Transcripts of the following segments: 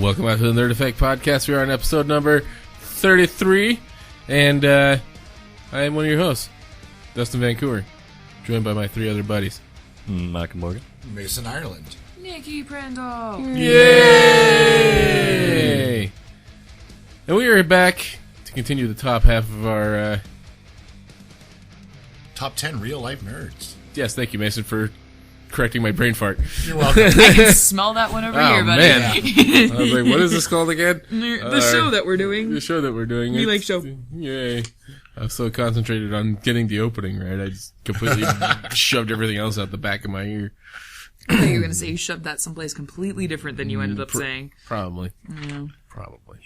Welcome back to the Nerd Effect Podcast. We are on episode number 33, and I am one of your hosts, Dustin Vancouver, joined by my three other buddies. Michael Morgan. Mason Ireland. Nikki Prindle. Yay! And we are back to continue the top half of our... Top 10 real-life nerds. Yes, thank you, Mason, for correcting my brain fart. You're welcome. I can smell that one over here, buddy. Man. I was like, what is this called again? The show that we're doing. The show that we're doing. We like show. Yay. I was so concentrated on getting the opening right, I just completely shoved everything else out the back of my ear. I thought you were going to say you shoved that someplace completely different than you ended up saying. Probably. Yeah. Probably.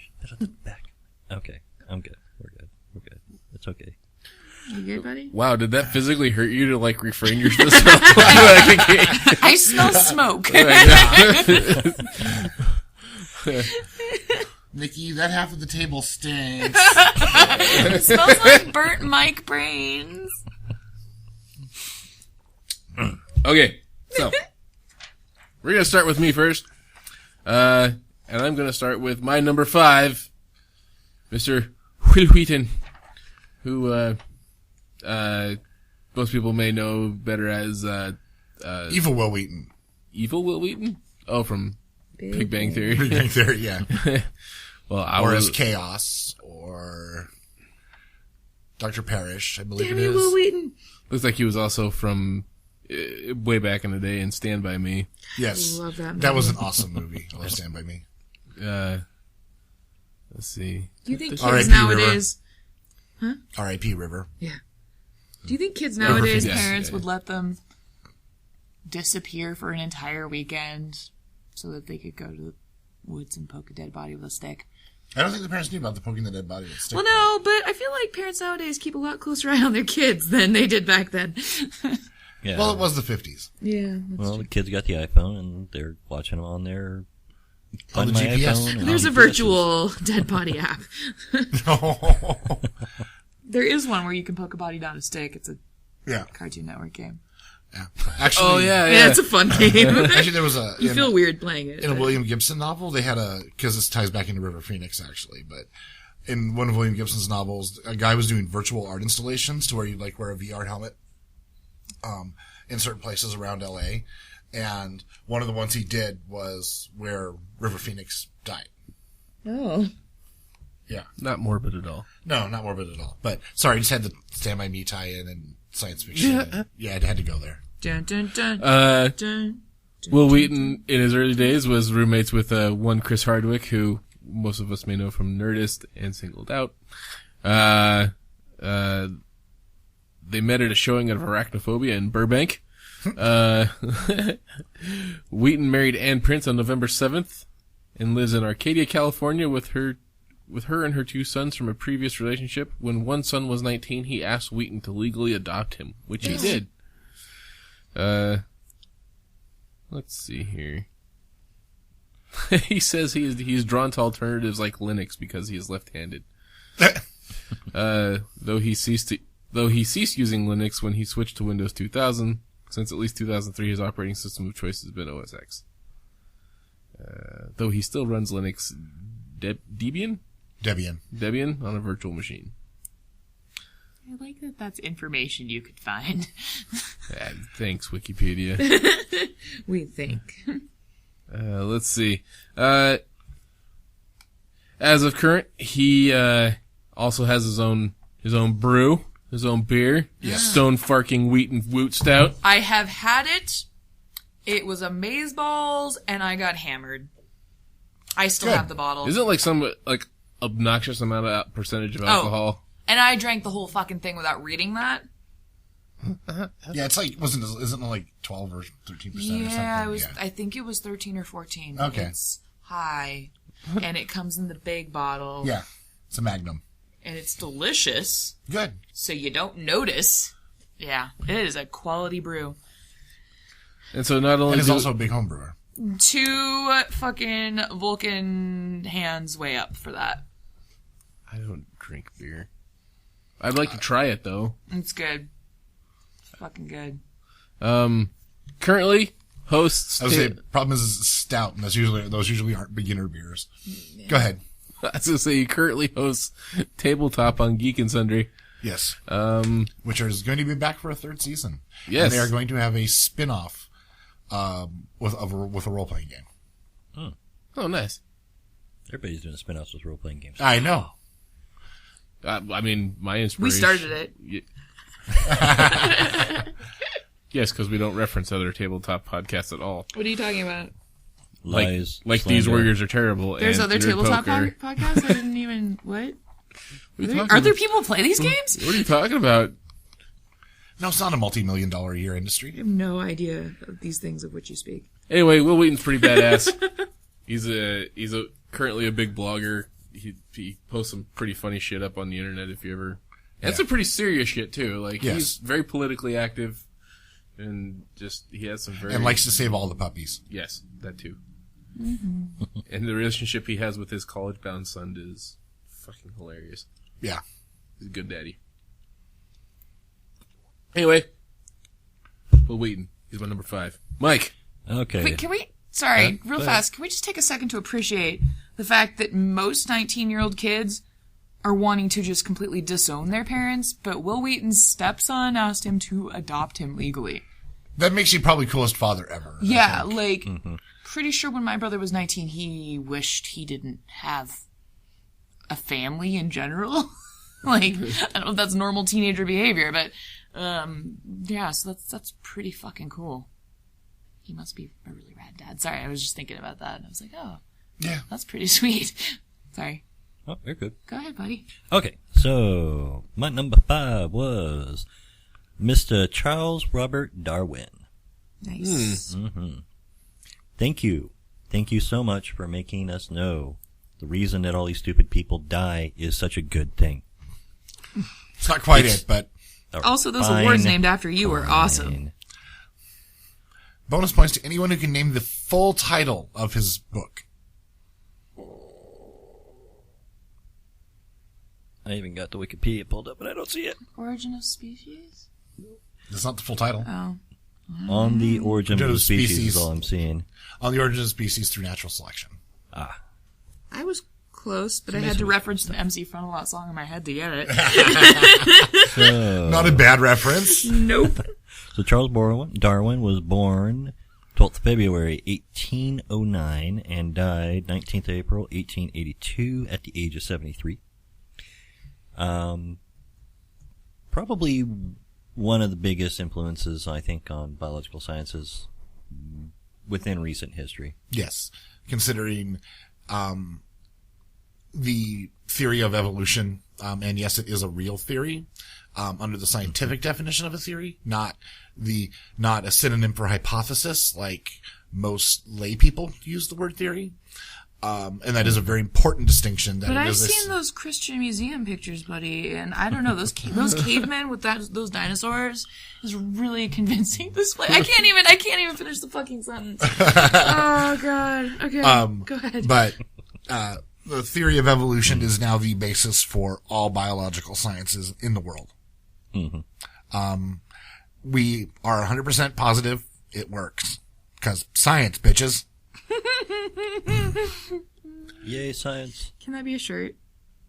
Back. Okay, I'm good. We're good. It's okay. You good, buddy? Wow, did that physically hurt you to, like, refrain yourself? I smell smoke. Nikki, that half of the table stinks. It smells like burnt mic brains. Okay, so we're going to start with me first. And I'm going to start with my number 5, Mr. Will Wheaton, who most people may know better as Evil Will Wheaton. Evil Will Wheaton? Oh, from Big Bang Theory. Big Bang Theory, yeah. Well, Or as Chaos, or Dr. Parrish, I believe it is. Will Wheaton. looks like he was also from way back in the day in Stand By Me. Yes. I love that movie. That was an awesome movie. I love Stand By Me. Let's see. Do you think kids R.I.P. nowadays... R.I.P. River. Yeah. Do you think kids nowadays, Yes. parents Yeah. would let them disappear for an entire weekend so that they could go to the woods and poke a dead body with a stick? I don't think the parents knew about the poking the dead body with a stick. Well, no, but I feel like parents nowadays keep a lot closer eye on their kids than they did back then. Yeah. Well, it was the 50s. Yeah. Well, the kids got the iPhone and they're watching them on their On the My GPS. iPhone and There's a on virtual dead body app. No. There is one where you can poke a body down a stick. It's a Yeah. Cartoon Network game. Yeah. Actually, Oh, yeah. Yeah, it's a fun game. Actually, there was a... You feel weird playing it. In a but- William Gibson novel, they had because this ties back into River Phoenix, actually, but in one of William Gibson's novels, a guy was doing virtual art installations to where you like wear a VR helmet, in certain places around LA, and one of the ones he did was where River Phoenix died. Oh. Yeah. Not morbid at all. No, not morbid at all. But, sorry, I just had the Stand By Me tie-in and science fiction. Yeah, I had to go there. Dun, dun, dun, Uh, dun. Will Wheaton, in his early days, was roommates with one Chris Hardwick, who most of us may know from Nerdist and Singled Out. They met at a showing of Arachnophobia in Burbank. Wheaton married Ann Prince on November 7th and lives in Arcadia, California with her and her 2 sons from a previous relationship. When one son was 19, he asked Wheaton to legally adopt him, which he did. Let's see here. He says he's drawn to alternatives like Linux because he is left-handed. Though he ceased using Linux when he switched to Windows 2000. Since at least 2003, his operating system of choice has been OS X. Though he still runs Linux Debian on a virtual machine. I like that that's information you could find. Thanks, Wikipedia. We think. Let's see. As of current, he also has his own brew, his own beer. Yeah. Stone Farking Wheaton Woot Stout. I have had it. It was amazeballs, and I got hammered. I still Good. have the bottle. Isn't it like some obnoxious amount of percentage of alcohol? And I drank the whole fucking thing without reading that. Yeah, it's like, isn't it like 12 or 13% or something? Yeah, I think it was 13 or 14. Okay. It's high, and it comes in the big bottle. Yeah. It's a Magnum. And it's delicious, Good. so you don't notice. Yeah, it is a quality brew. And so not only And he's also a big home brewer. 2 fucking Vulcan hands way up for that. I don't drink beer. I'd like to try it though. It's good. Fucking good. Currently, hosts. I was say, problem is it's stout, and those usually aren't beginner beers. Go ahead. I was gonna say he currently hosts Tabletop on Geek and Sundry. Yes. Which is going to be back for a third season. Yes. And they are going to have a spin-off with a role-playing game. Oh, nice. Everybody's doing spin-offs with role-playing games. I know. I mean, my inspiration. We started it. Yes, because we don't reference other tabletop podcasts at all. What are you talking about? Lies. Like slander. These Warriors Are Terrible. There's and other Nerd tabletop Poker. podcasts? I didn't even... What? What are you Are talking there people play these games? What are you talking about? No, it's not a multi-million-dollar a year industry. I have no idea of these things of which you speak. Anyway, Will Wheaton's pretty badass. He's currently a big blogger. He posts some pretty funny shit up on the internet if you ever. And some pretty serious shit too. Like Yes. he's very politically active, and just he has some very And likes to save all the puppies. yes, that too. And the relationship he has with his college-bound son is fucking hilarious. Yeah. He's a good daddy. Anyway, Will Wheaton. He's my number 5. Mike. Okay. Wait, can we... Sorry, real go fast. Can we just take a second to appreciate the fact that most 19-year-old kids are wanting to just completely disown their parents, but Will Wheaton's stepson asked him to adopt him legally. That makes you probably coolest father ever. Yeah, like, pretty sure when my brother was 19, he wished he didn't have a family in general. Like, I don't know if that's normal teenager behavior, but, yeah, so that's pretty fucking cool. He must be a really rad dad. Sorry, I was just thinking about that, and I was like, oh, Yeah. that's pretty sweet. Sorry. Oh, you're good. Go ahead, buddy. Okay, so my number 5 was Mr. Charles Robert Darwin. Nice. Thank you. Thank you so much for making us know the reason that all these stupid people die is such a good thing. It's not quite it, but Also, those Fine. awards named after you are awesome. Fine. bonus points to anyone who can name the full title of his book. I even got the Wikipedia pulled up, but I don't see it. Origin of Species? That's not the full title. Oh. On the origin of the Origin of species species. is all I'm seeing. On the origin of species through natural selection. I was close, but I had to reference the MC Frontalot song in my head to get it. Not a bad reference. Nope. So Charles Darwin was born 12th February 1809 and died 19th April 1882 at the age of 73. Probably one of the biggest influences, I think, on biological sciences within recent history. Yes. Considering the theory of evolution, and yes, it is a real theory, under the scientific definition of a theory, not a synonym for hypothesis like most lay people use the word theory. And that is a very important distinction. That But it I've is a- seen those Christian Museum pictures, buddy, and I don't know, those cavemen with those dinosaurs is really convincing display. I can't even finish the fucking sentence. Oh god. Okay. Go ahead. But the theory of evolution is now the basis for all biological sciences in the world. We are 100% positive it works. Because science, bitches. Yay, science. Can that be a shirt?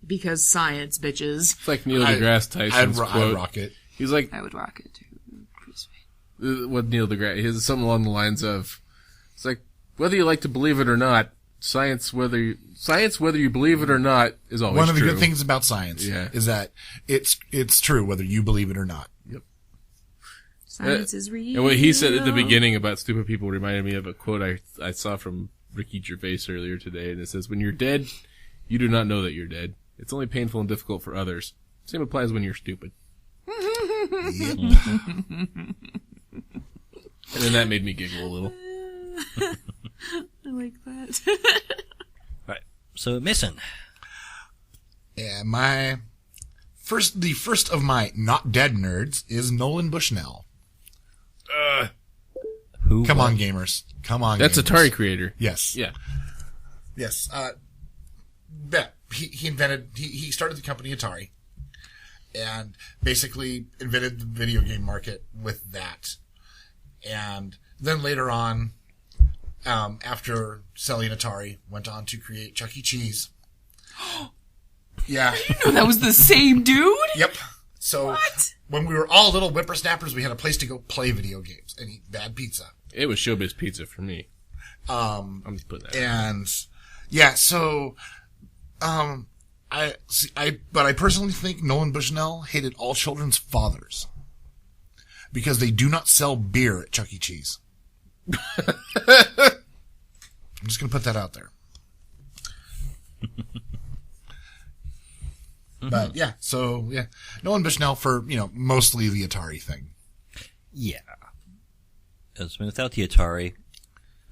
Because science, bitches. It's like Neil deGrasse Tyson's I'd quote. rock it. He's like, I would rock it too. Pretty sweet. what Neil deGrasse, he has something along the lines of, it's like, whether you like to believe it or not, science, whether you believe it or not, is always One of the true. good things about science is that it's true whether you believe it or not. Science is real. And what he said at the beginning about stupid people reminded me of a quote I saw from Ricky Gervais earlier today, and it says, "When you're dead, you do not know that you're dead. It's only painful and difficult for others. Same applies when you're stupid." Yep. And then that made me giggle a little. I like that. Right. So, Mason. And the first of my not dead nerds is Nolan Bushnell. Who? Come on, gamers. Come on, That's gamers. Atari creator. Yes. Yeah. Yes. He started the company Atari and basically invented the video game market with that. And Then later on, after selling Atari, went on to create Chuck E. Cheese. Yeah. No, that was the same dude? Yep. So What? when we were all little whippersnappers, we had a place to go play video games and eat bad pizza. It was Showbiz Pizza for me. I'm just putting that. And yeah, so I personally think Nolan Bushnell hated all children's fathers because they do not sell beer at Chuck E. Cheese. I'm just gonna put that out there. But yeah, so yeah, Nolan Bushnell for mostly the Atari thing. Yeah. As without the Atari,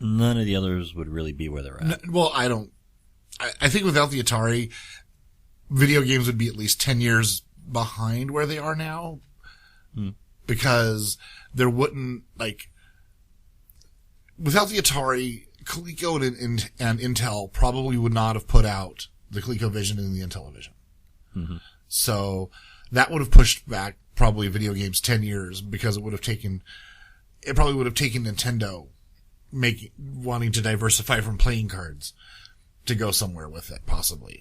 none of the others would really be where they're at. Well, I think without the Atari, video games would be at least 10 years behind where they are now. Because there wouldn't, without the Atari, Coleco and Intel probably would not have put out the ColecoVision and the Intellivision. Mm-hmm. So that would have pushed back probably video games 10 years because it probably would have taken Nintendo wanting to diversify from playing cards to go somewhere with it, possibly.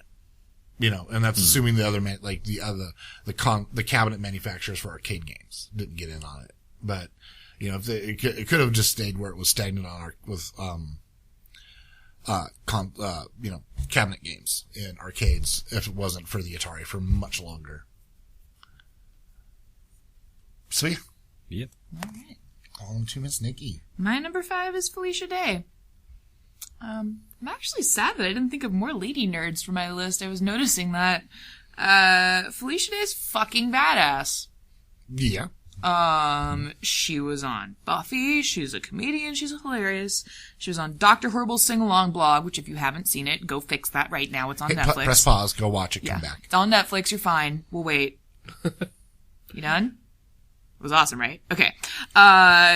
And that's assuming the other the cabinet manufacturers for arcade games didn't get in on it. But if it could have just stayed where it was stagnant with cabinet games in arcades if it wasn't for the Atari for much longer. So yeah. Yep. All right. On to Miss Nikki. My number 5 is Felicia Day. I'm actually sad that I didn't think of more lady nerds for my list. I was noticing that Felicia Day is fucking badass. Yeah. She was on Buffy. She's a comedian. She's hilarious. She was on Dr. Horrible's Sing-Along blog, which if you haven't seen it, go fix that right now. It's on Netflix. Press pause. Go watch it. Come back. It's on Netflix. You're fine. We'll wait. You done? It was awesome, right? Okay.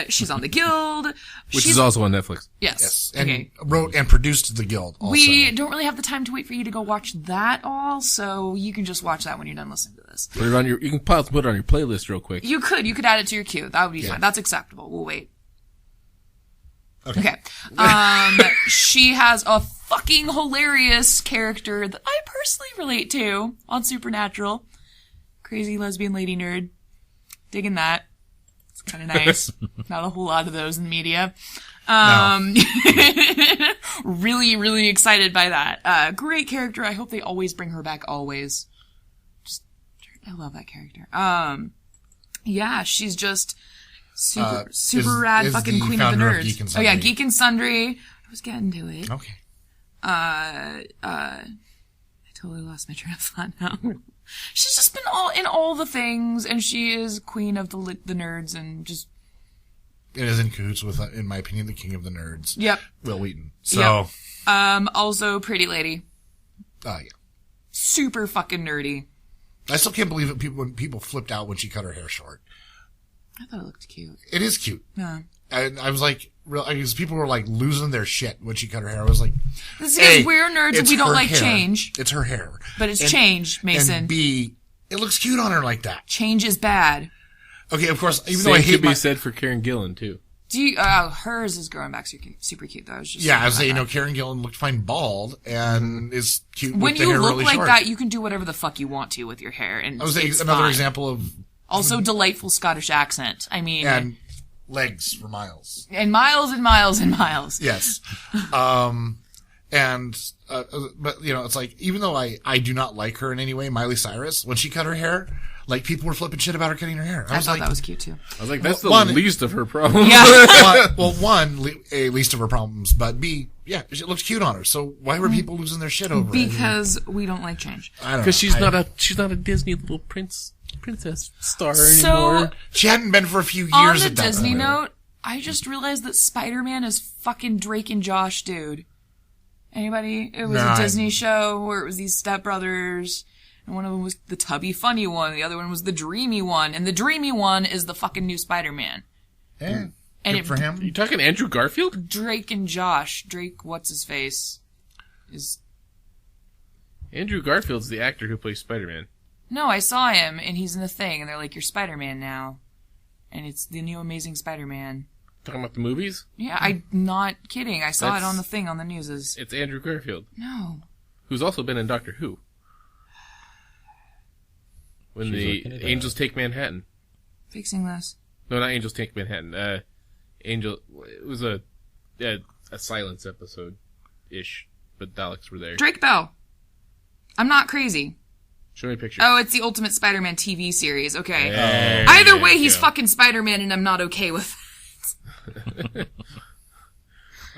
She's on The Guild. Which is also on Netflix. Yes. And Okay. wrote and produced The Guild also. We don't really have the time to wait for you to go watch that all, so you can just watch that when you're done listening to this. Put it on you can put it on your playlist real quick. You could add it to your queue. That would be fine. That's acceptable. We'll wait. Okay. She has a fucking hilarious character that I personally relate to on Supernatural. Crazy lesbian lady nerd. Digging that. It's kind of nice. Not a whole lot of those in the media. Really, really excited by that. Great character. I hope they always bring her back always. I love that character. Yeah, she's just super rad fucking queen of the nerds. Geek and Oh yeah, Sundry. Geek and Sundry. I was getting to it. Okay. I totally lost my train of thought now. She's just been in all the things, and she is queen of the nerds, and just. It is in cahoots with, in my opinion, the king of the nerds. Yep. Will Wheaton. So. Yep. Also Pretty Lady. Yeah. Super fucking nerdy. I still can't believe it when people flipped out when she cut her hair short. I thought it looked cute. It is cute. Yeah. And I was like, because people were like losing their shit when she cut her hair. I was like, This is because we're nerds and it's we don't her like hair. change. It's her hair. But it's change, Mason. And B, it looks cute on her like that. Change is bad. Okay, of course, even though I Same hate could be said for Karen Gillan too. Hers is growing back super cute though. I was just I was saying saying, Karen Gillan looked fine bald and is cute when with the you hair look really like short. that, you can do whatever the fuck you want to with your hair. And I was saying it's another fine. example of Also, delightful Scottish accent. I mean, and legs for miles. and miles and miles and miles. Yes. But it's like, even though I do not like her in any way, Miley Cyrus, when she cut her hair, like, people were flipping shit about her cutting her hair. I was thought like, that was cute too. I was like, that's the One- least of her problems. Yeah. least of her problems, but B, yeah, it looks cute on her. So why were people losing their shit over it? Because we don't like change. I don't know. Because she's not a Disney little princess star So, anymore. She hadn't been for a few on years the at that Disney point. note, I just realized that Spider-Man is fucking Drake and Josh, dude. Anybody? It was No, a I- Disney show where it was these stepbrothers, and one of them was the tubby funny one, the other one was the dreamy one, and the dreamy one is the fucking new Spider-Man. Yeah. And Good for Are him. you talking Andrew Garfield? Drake and Josh. Drake, what's his face? Is Andrew Garfield's the actor who plays Spider-Man. No, I saw him, and he's in the thing, and they're like, you're Spider-Man now. And it's the new Amazing Spider-Man. Talking about the movies? Yeah, I'm not kidding. I saw it That's- on the thing on the news. It's Andrew Garfield, No. who's also been in Doctor Who. When She's the looking it up. Angels Take Manhattan. Fixing this. No, not Angels Take Manhattan. It was a silence episode-ish, but Daleks were there. Drake Bell. I'm not crazy. Show me a picture. Oh, it's the Ultimate Spider-Man TV series. Okay. There Either you way, he's go. fucking Spider-Man, and I'm not okay with I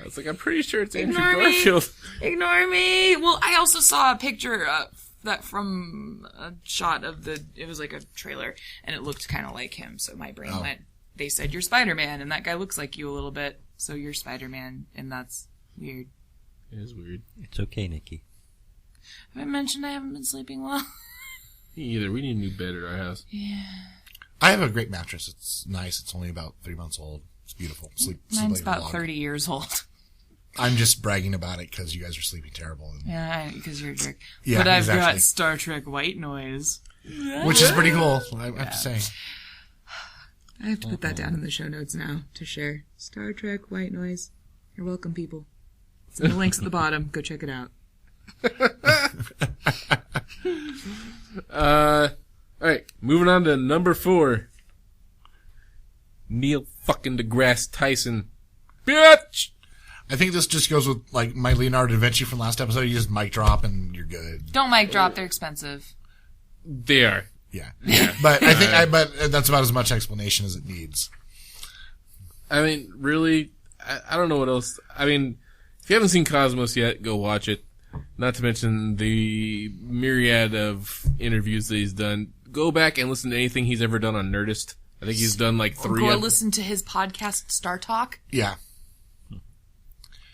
was like, I'm pretty sure it's Andrew Ignore me. Garfield. Ignore me. Well, I also saw a picture that from a shot of it was like a trailer, and it looked kind of like him. So my brain went, they said you're Spider-Man, and that guy looks like you a little bit. So you're Spider-Man, and that's weird. It is weird. It's okay, Nikki. Have I mentioned I haven't been sleeping well? Me either. We need a new bed at our house. I have a great mattress. It's nice. It's only about 3 months old. It's beautiful. Sleep Mine's like a about log. 30 years old. I'm just bragging about it because you guys are sleeping terrible. Yeah, because you're a jerk. Yeah, but I've exactly. got Star Trek white noise. Which is pretty cool, I have to say. I have to put that down in the show notes now to share. Star Trek white noise. You're welcome, people. It's in the links at the bottom. Go check it out. Alright, moving on to number 4. Neil fucking deGrasse Tyson. Bitch! I think this just goes with, like, my Leonardo da Vinci from last episode. You just mic drop and you're good. Don't mic drop. They're expensive. They are. Yeah. But I think, but that's about as much explanation as it needs. I mean, really, I don't know what else. I mean, if you haven't seen Cosmos yet, go watch it. Not to mention the myriad of interviews that he's done. Go back and listen to anything he's ever done on Nerdist. I think he's done like 3. Go listen to his podcast, Star Talk. Yeah.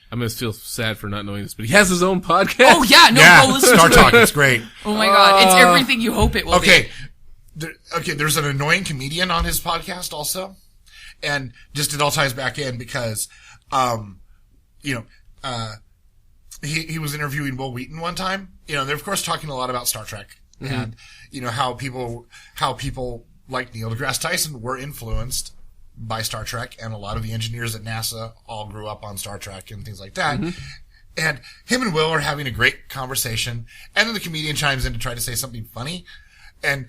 I'm gonna feel sad for not knowing this, but he has his own podcast. Oh, yeah. No, Yeah. go listen Star to Talk. it. It's great. Oh, my God. It's everything you hope it will be. Okay. There's an annoying comedian on his podcast also. And just it all ties back in because, he was interviewing Will Wheaton one time. They're of course talking a lot about Star Trek and, how people like Neil deGrasse Tyson were influenced by Star Trek, and a lot of the engineers at NASA all grew up on Star Trek and things like that. And him and Will are having a great conversation, and then the comedian chimes in to try to say something funny. And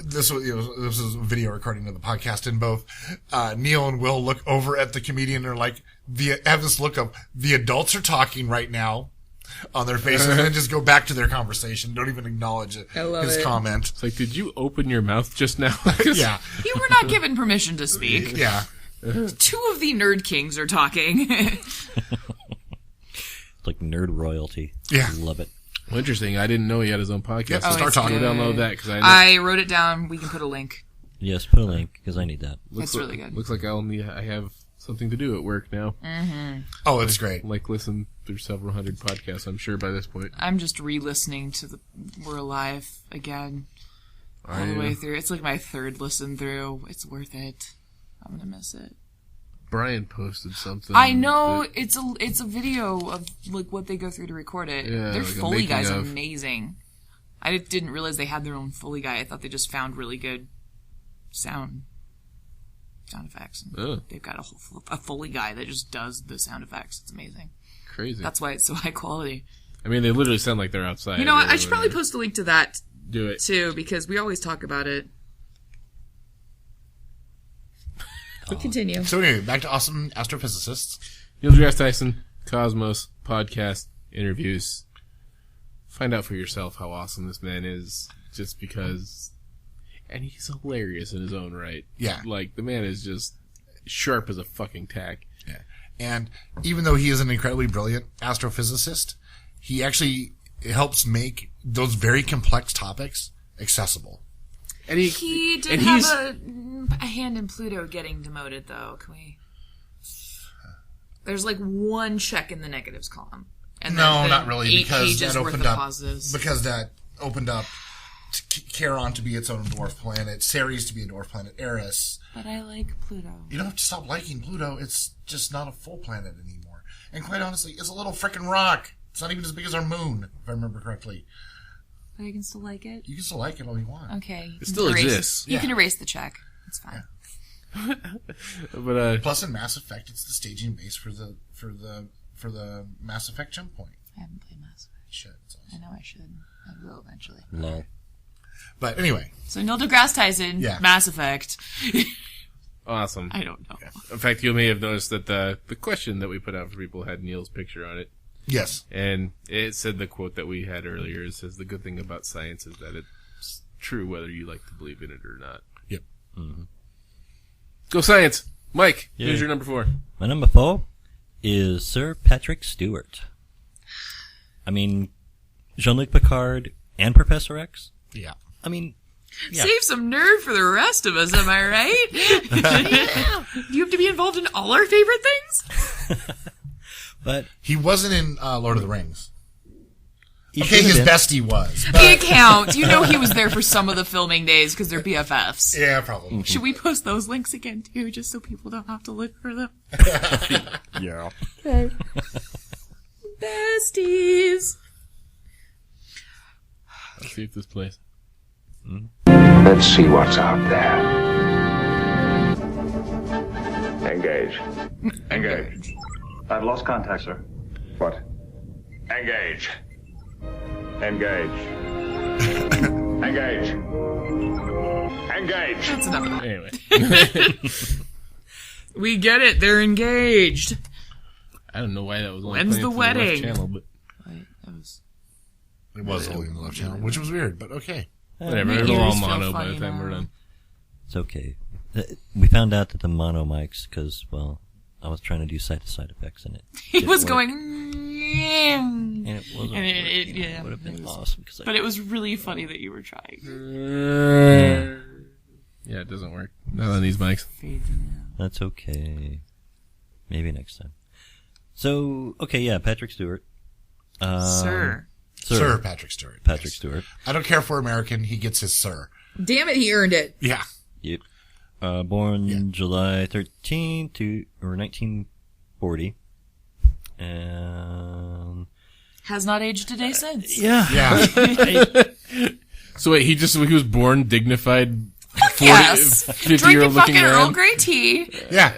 this was a video recording of the podcast, and both Neil and Will look over at the comedian and are like, have this look of, the adults are talking right now on their faces, and then just go back to their conversation. Don't even acknowledge his comment. It's like, did you open your mouth just now? Yeah. You were not given permission to speak. Yeah. 2 of the Nerd Kings are talking. It's like nerd royalty. Yeah. Love it. Well, interesting. I didn't know he had his own podcast. Yep, So Star it's Talk. Go good. download that because I wrote it down. We can put a link. Yes, put a link, because I need that. It's really good. Looks like I have something to do at work now. Oh, it's great. Like listen through several hundred podcasts, I'm sure by this point. I'm just re-listening to We're Alive again. All Are the you? way through. It's like my 3rd listen through. It's worth it. I'm gonna miss it. Brian posted something. I know that- it's a video of like what they go through to record it. Yeah, Their like a Foley making guys are of. amazing. I didn't realize they had their own Foley guy. I thought they just found really good sound effects. Oh, They've got a Foley guy that just does the sound effects. It's amazing. crazy. That's why it's so high quality. I mean, they literally sound like they're outside. You know what? or I should probably whatever. post a link to that Do it. too, because we always talk about it. Continue. So anyway, back to awesome astrophysicists. Neil deGrasse Tyson, Cosmos, podcast, interviews. Find out for yourself how awesome this man is, just because. And he's hilarious in his own right. Yeah. Like, the man is just sharp as a fucking tack. Yeah. And even though he is an incredibly brilliant astrophysicist, he actually helps make those very complex topics accessible. And He did and have he's- a hand in Pluto getting demoted, though. Can we? There's like 1 check in the negatives column. And No, then not really, 8 because pages that worth opened of up positives. because that opened up Charon to be its own dwarf planet, Ceres to be a dwarf planet, Eris. But I like Pluto. You don't have to stop liking Pluto. It's just not a full planet anymore. And quite honestly, it's a little frickin' rock. It's not even as big as our moon, if I remember correctly. But I can still like it. You can still like it all you want. Okay. It still exists. You Yeah. can erase the check. It's fine. But Plus, in Mass Effect, it's the staging base for the Mass Effect jump point. I haven't played Mass Effect. You should. It's awesome. I know I should. I will eventually. Lol. But anyway, So Neil deGrasse Tyson, Yeah. Mass Effect. awesome. I don't know. In fact, you may have noticed that the question that we put out for people had Neil's picture on it. yes. And it said the quote that we had earlier. It says, the good thing about science is that it's true whether you like to believe in it or not. Yep. Go science! Mike, Yeah. who's your number 4? My number 4 is Sir Patrick Stewart. I mean, Jean-Luc Picard and Professor X. Yeah. I mean, yeah. Save some nerd for the rest of us, am I right? Do you have to be involved in all our favorite things? But He wasn't in Lord of the Rings. he Okay, should have his been. bestie was. It counts. You know he was there for some of the filming days because they're BFFs. Yeah, probably. Should we post those links again, too, just so people don't have to look for them? Yeah. Besties! Let's see if this plays. Let's see what's out there. Engage. Engage. I've lost contact, sir. What? Engage. Engage. Engage. Engage. That's enough of that. Anyway. We get it, they're engaged. I don't know why that was only When's playing the through left wedding? channel, but Wait, that was... It was only in the left channel, which was weird, but okay. whatever. My It'll all ears feel mono by funny the time we're now. done. It's okay. We found out that the mono mics, because, well, I was trying to do side-to-side effects in it. He Didn't was work. going... And it wasn't. And it- working. yeah, Would have been it was- awesome. Because But it was really funny that you were trying. Yeah, it doesn't work. Not on these mics. That's okay. Maybe next time. So, okay, yeah, Patrick Stewart. Sir. Sir Patrick Stewart. Patrick Yes. Stewart. I don't care if we're American, he gets his sir. Damn it, he earned it. Yeah. Yep. Born Yeah. July 1940. And Has not aged a day since. yeah. Yeah. So wait, he was born dignified 40, Yes. 50-year-old Drinking looking fucking Earl man? Grey tea. Yeah.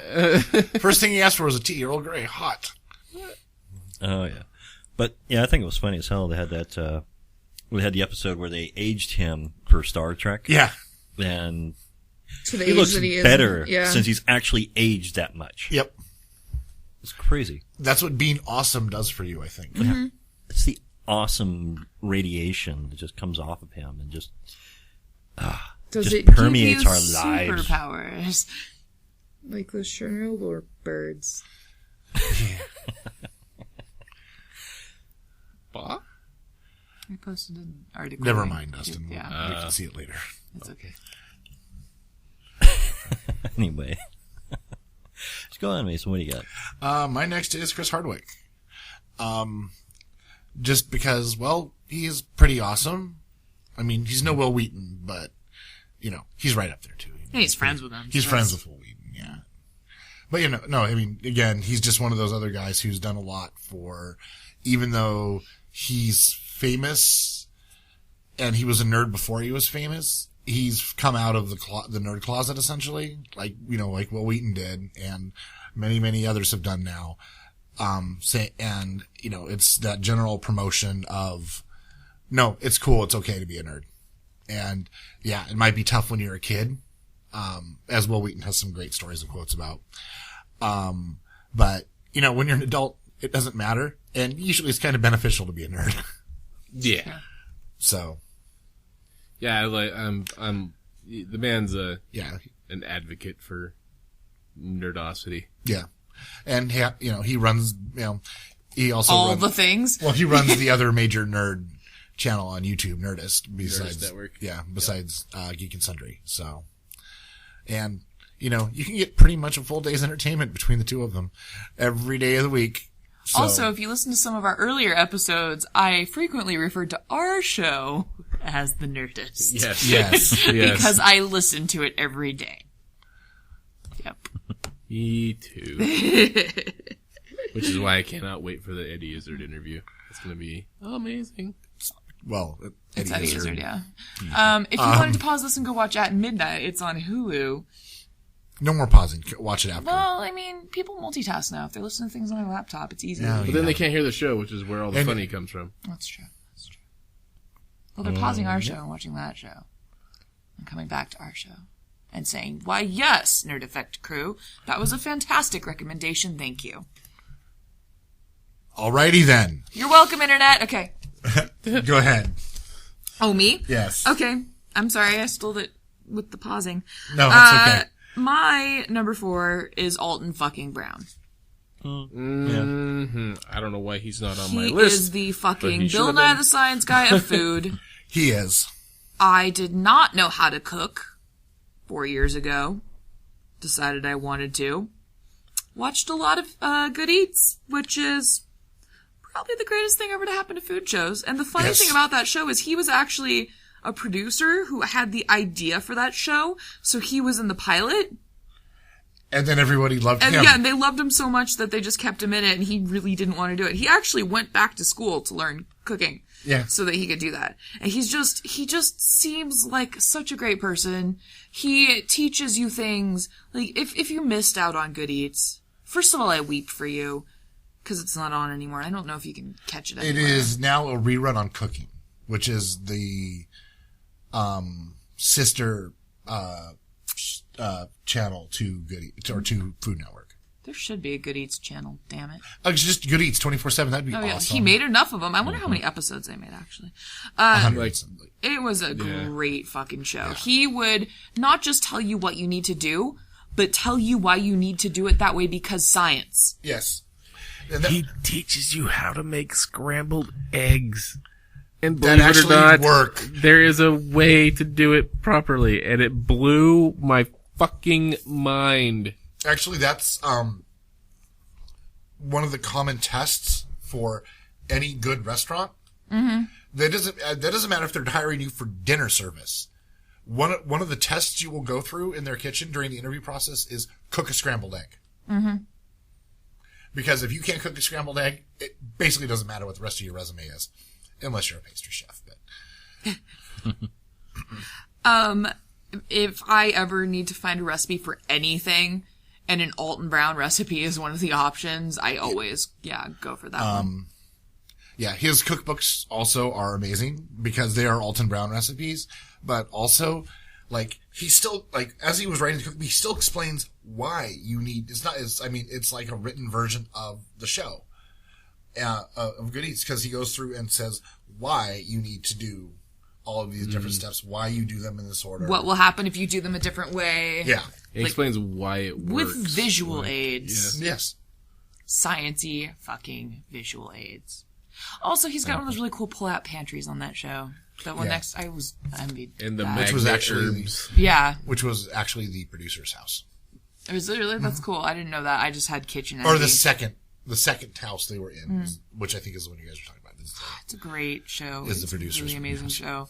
First thing he asked for was a tea. Earl Grey, hot. Oh yeah. But yeah, I think it was funny as hell. They had that. We had the episode where they aged him for Star Trek. Yeah. And To the he age looks that he is. better Yeah. since he's actually aged that much. Yep. It's crazy. That's what being awesome does for you, I think. It's the awesome radiation that just comes off of him and just Does just it permeates Give our you lives. superpowers. like the Chernobyl birds? Bah? I posted an article. Never mind, Dustin. Yeah, We can see it later. it's okay. Anyway. Let's go on, Mason. What do you got? My next is Chris Hardwick. Just because, well, he is pretty awesome. I mean, he's no Will Wheaton, but, you know, he's right up there, too. And he's friends with him. He's so friends that's- with Will Wheaton, yeah. But, you know, no, I mean, again, he's just one of those other guys who's done a lot for, even though he's famous and he was a nerd before he was famous, he's come out of the nerd closet, essentially, like, you know, like Will Wheaton did, and many, many others have done now. And, you know, it's that general promotion of, no, it's cool, it's okay to be a nerd. And, yeah, it might be tough when you're a kid, as Will Wheaton has some great stories and quotes about. But, you know, when you're an adult, it doesn't matter, and usually it's kind of beneficial to be a nerd. Yeah. So, Yeah, the man's yeah, an advocate for nerdosity. yeah. And, you know, he runs, you know, he also all runs, the things. well, he runs the other major nerd channel on YouTube, Nerdist, besides, Network. yeah, besides, Geek and Sundry. So, and, you know, you can get pretty much a full day's entertainment between the two of them every day of the week. So, Also, if you listen to some of our earlier episodes, I frequently referred to our show as the Nerdist. Yes. yes. Yes. Because I listen to it every day. Yep. Me too. Which is why I cannot wait for the Eddie Izzard interview. It's going to be amazing. Well, It's Eddie Eddie Izzard. Izzard, yeah. If you wanted to pause this and go watch At Midnight, it's on Hulu. No more pausing. Watch it after. Well, I mean, people multitask now. If they're listening to things on their laptop, it's easy. Yeah. But then they can't hear the show, which is where all the And- funny comes from. That's true. Well, they're pausing our show and watching that show. And coming back to our show. And saying, why, yes, Nerd Effect crew. That was a fantastic recommendation. Thank you. Alrighty then. You're welcome, Internet. Okay. Go ahead. Oh, me? Yes. Okay. I'm sorry. I stole it with the pausing. No, that's okay. My number 4 is Alton fucking Brown. Mm-hmm. I don't know why he's not on my He list. is the but fucking he should Bill have Nye been. the Science Guy of food. He is. I did not know how to cook 4 years ago. Decided I wanted to. Watched a lot of Good Eats, which is probably the greatest thing ever to happen to food shows. And the funny Yes. thing about that show is he was actually a producer who had the idea for that show. So he was in the pilot. And then everybody loved And him. yeah, and they loved him so much that they just kept him in it, and he really didn't want to do it. He actually went back to school to learn cooking. Yeah. So that he could do that. And he just seems like such a great person. He teaches you things. Like, if you missed out on Good Eats, first of all, I weep for you. Because it's not on anymore. I don't know if you can catch it anymore. It is now a rerun on Cooking, which is the sister channel to Good Eats, or to Food Network. There should be a Good Eats channel, damn it. It's just Good Eats 24/7. That'd be Oh, awesome. yeah. He made enough of them. I wonder how many episodes they made, actually. 100. It was a great fucking show. He would not just tell you what you need to do, but tell you why you need to do it that way because science. Yes. And that, He teaches you how to make scrambled eggs. And that believe it or actually not, work. there is a way to do it properly, and it blew my fucking mind. Actually, that's one of the common tests for any good restaurant. Mm-hmm. That doesn't matter if they're hiring you for dinner service. One of the tests you will go through in their kitchen during the interview process is cook a scrambled egg. Mm-hmm. Because if you can't cook a scrambled egg, it basically doesn't matter what the rest of your resume is, unless you're a pastry chef. But If I ever need to find a recipe for anything, and an Alton Brown recipe is one of the options, I always, go for that one. yeah, his cookbooks also are amazing because they are Alton Brown recipes, but also, like, he still, like, as he was writing the cookbook, he still explains why you need, it's like a written version of the show, of Good Eats, because he goes through and says why you need to do all of these different steps, why you do them in this order. What will happen if you do them a different way? Yeah. It explains why it works. With visual aids. Yes. Science-y fucking visual aids. Also, he's got one of those really cool pull-out pantries on that show. That one Yeah. next, I envied And the that. Which was magnet actually- herbs. Yeah. Which was actually the producer's house. It was really, that's cool. I didn't know that. I just had kitchen Or envy. the second house they were in, which I think is the one you guys were talking about. It's a great show. Is the It's producer's a really amazing house. show.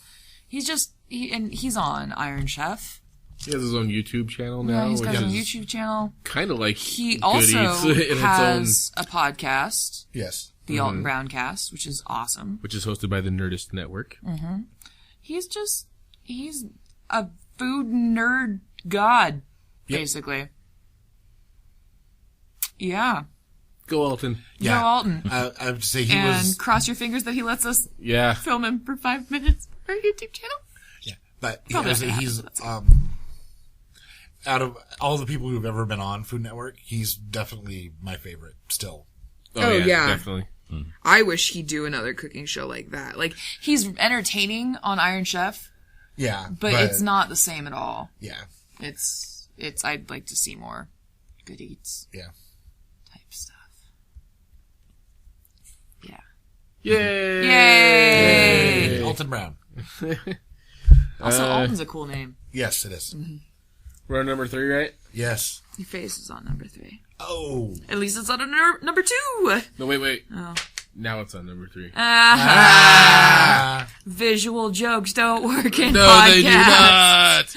He's on Iron Chef. He has his own YouTube channel now. Yeah, he's got which his own is YouTube channel. kind of like He Good also Eats in has a podcast, Yes. the Alton Brown Cast, which is awesome. which is hosted by the Nerdist Network. He's a food nerd god, basically. Yeah. Go Alton. Yeah. Joe Alton. I have to say he And was... cross your fingers that he lets us Yeah. film him for 5 minutes for our YouTube channel. Yeah, but Probably not gonna he's happen, but out of all the people who've ever been on Food Network, he's definitely my favorite still. Oh, yeah. Definitely. I wish he'd do another cooking show like that. Like, he's entertaining on Iron Chef, Yeah, but it's not the same at all. Yeah, It's, I'd like to see more Good Eats yeah. type stuff. Yeah. Yay! Yay! Alton Brown. Also, Alton's a cool name. Yes, it is. We're on number 3, right? Yes. Your face is on number 3. Oh. At least it's on number 2. No, wait. Oh. Now it's on number 3. Visual jokes don't work in No, podcasts. they do not.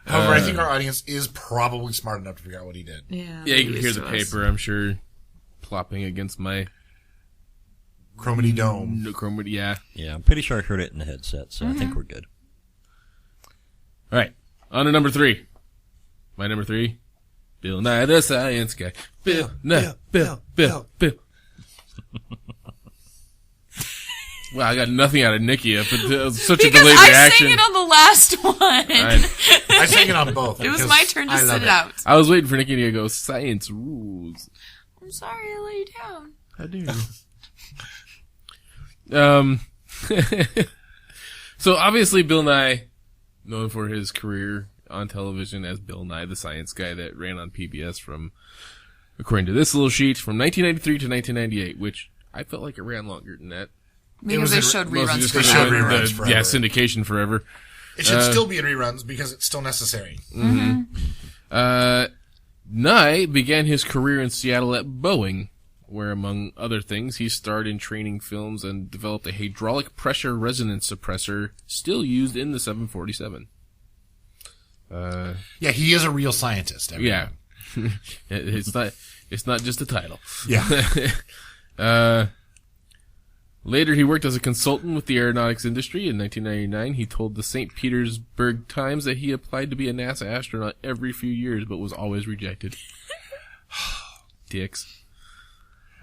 However, I think our audience is probably smart enough to figure out what he did. Yeah, Yeah, you can hear used the to us. paper, I'm sure, plopping against my Chromedy Dome. chroma. Yeah. Yeah, I'm pretty sure I heard it in the headset, so I think we're good. All right. On to number 3. My number 3, Bill Nye the Science Guy. Bill. Well, I got nothing out of Nikki, but it was such a Because delayed I reaction. sang it on the last one. I sang it on both. It was because my turn to I sit love it out. I was waiting for Nikki to go, science rules. I'm sorry I let you down. How dare you? So obviously Bill Nye, known for his career on television as Bill Nye the Science Guy that ran on PBS from, according to this little sheet, from 1993 to 1998, which I felt like it ran longer than that. Because they showed Mostly reruns just for They because showed of reruns the, forever. yeah, syndication forever. It should still be in reruns because it's still necessary. Nye began his career in Seattle at Boeing, where, among other things, he starred in training films and developed a hydraulic pressure resonance suppressor still used in the 747. Yeah, he is a real scientist. Yeah. everyone. It's not just a title. Yeah. Later, he worked as a consultant with the aeronautics industry. In 1999, he told the St. Petersburg Times that he applied to be a NASA astronaut every few years, but was always rejected. Dicks.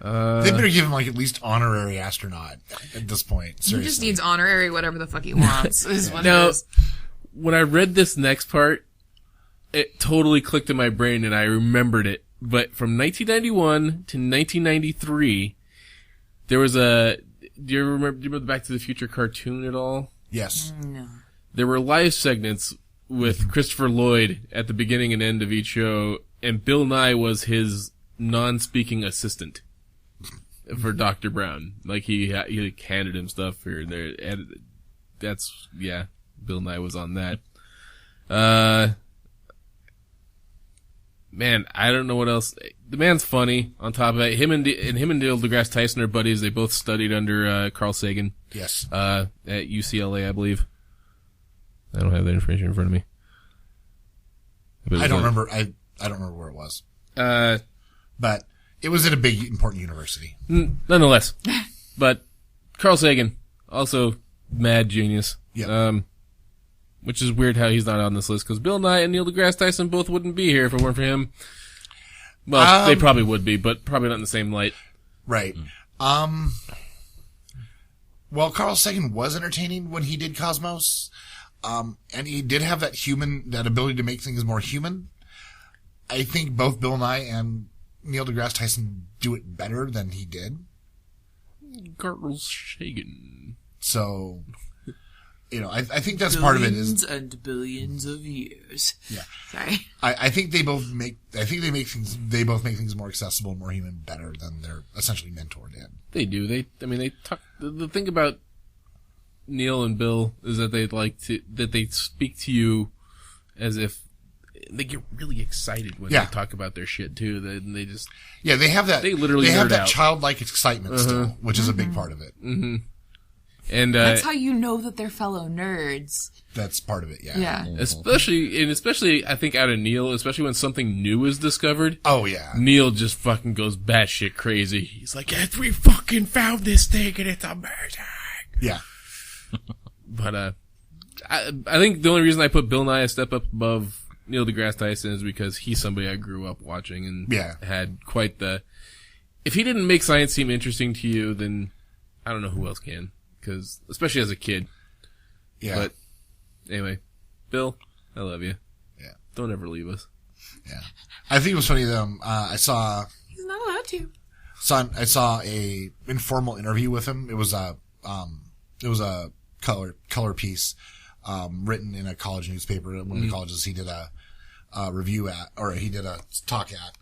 They better give him like at least honorary astronaut at this point. Seriously. He just needs honorary whatever the fuck he wants. Is what Now, it is. when I read this next part, it totally clicked in my brain and I remembered it. But from 1991 to 1993, there was a... Do you remember the Back to the Future cartoon at all? Yes. No. There were live segments with Christopher Lloyd at the beginning and end of each show, and Bill Nye was his non-speaking assistant for Dr. Brown. Like, he like, handed him stuff here and there. And that's, yeah, Bill Nye was on that. Man, I don't know what else. The man's funny. On top of that, him and Neil deGrasse Tyson are buddies. They both studied under Carl Sagan Yes. at UCLA, I believe. I don't have that information in front of me. I don't remember. I don't remember where it was, Uh, but it was at a big important university. nonetheless, but Carl Sagan, also mad genius. Yeah. Which is weird how he's not on this list, because Bill Nye and Neil deGrasse Tyson both wouldn't be here if it weren't for him. Well, they probably would be, but probably not in the same light. Right. Well, Carl Sagan was entertaining when he did Cosmos, and he did have that ability to make things more human. I think both Bill Nye and Neil deGrasse Tyson do it better than he did. Carl Sagan. So, I think that's part of it is, Billions and billions of years. yeah. Sorry. I think they both make things more accessible and more human better than their essentially mentor did. They do. They talk. The thing about Neil and Bill is that they speak to you as if they get really excited when Yeah. they talk about their shit too. They just Yeah, they have that. They literally have nerd that out. childlike excitement still, which is a big part of it. and That's how you know that they're fellow nerds. That's part of it. Yeah. Yeah. especially I think out of Neil, especially when something new is discovered. Oh yeah. Neil just fucking goes batshit crazy. He's like, "Yes, we fucking found this thing and it's amazing." Yeah. But I think the only reason I put Bill Nye a step up above Neil deGrasse Tyson is because he's somebody I grew up watching and Yeah. had quite the... If he didn't make science seem interesting to you, then I don't know who else can. Because, especially as a kid. Yeah. But, anyway. Bill, I love you. Yeah. Don't ever leave us. Yeah. I think it was funny though. I saw He's not allowed to. a informal interview with him. It was a color piece, written in a college newspaper at one of the colleges he did a review at, or he did a talk at.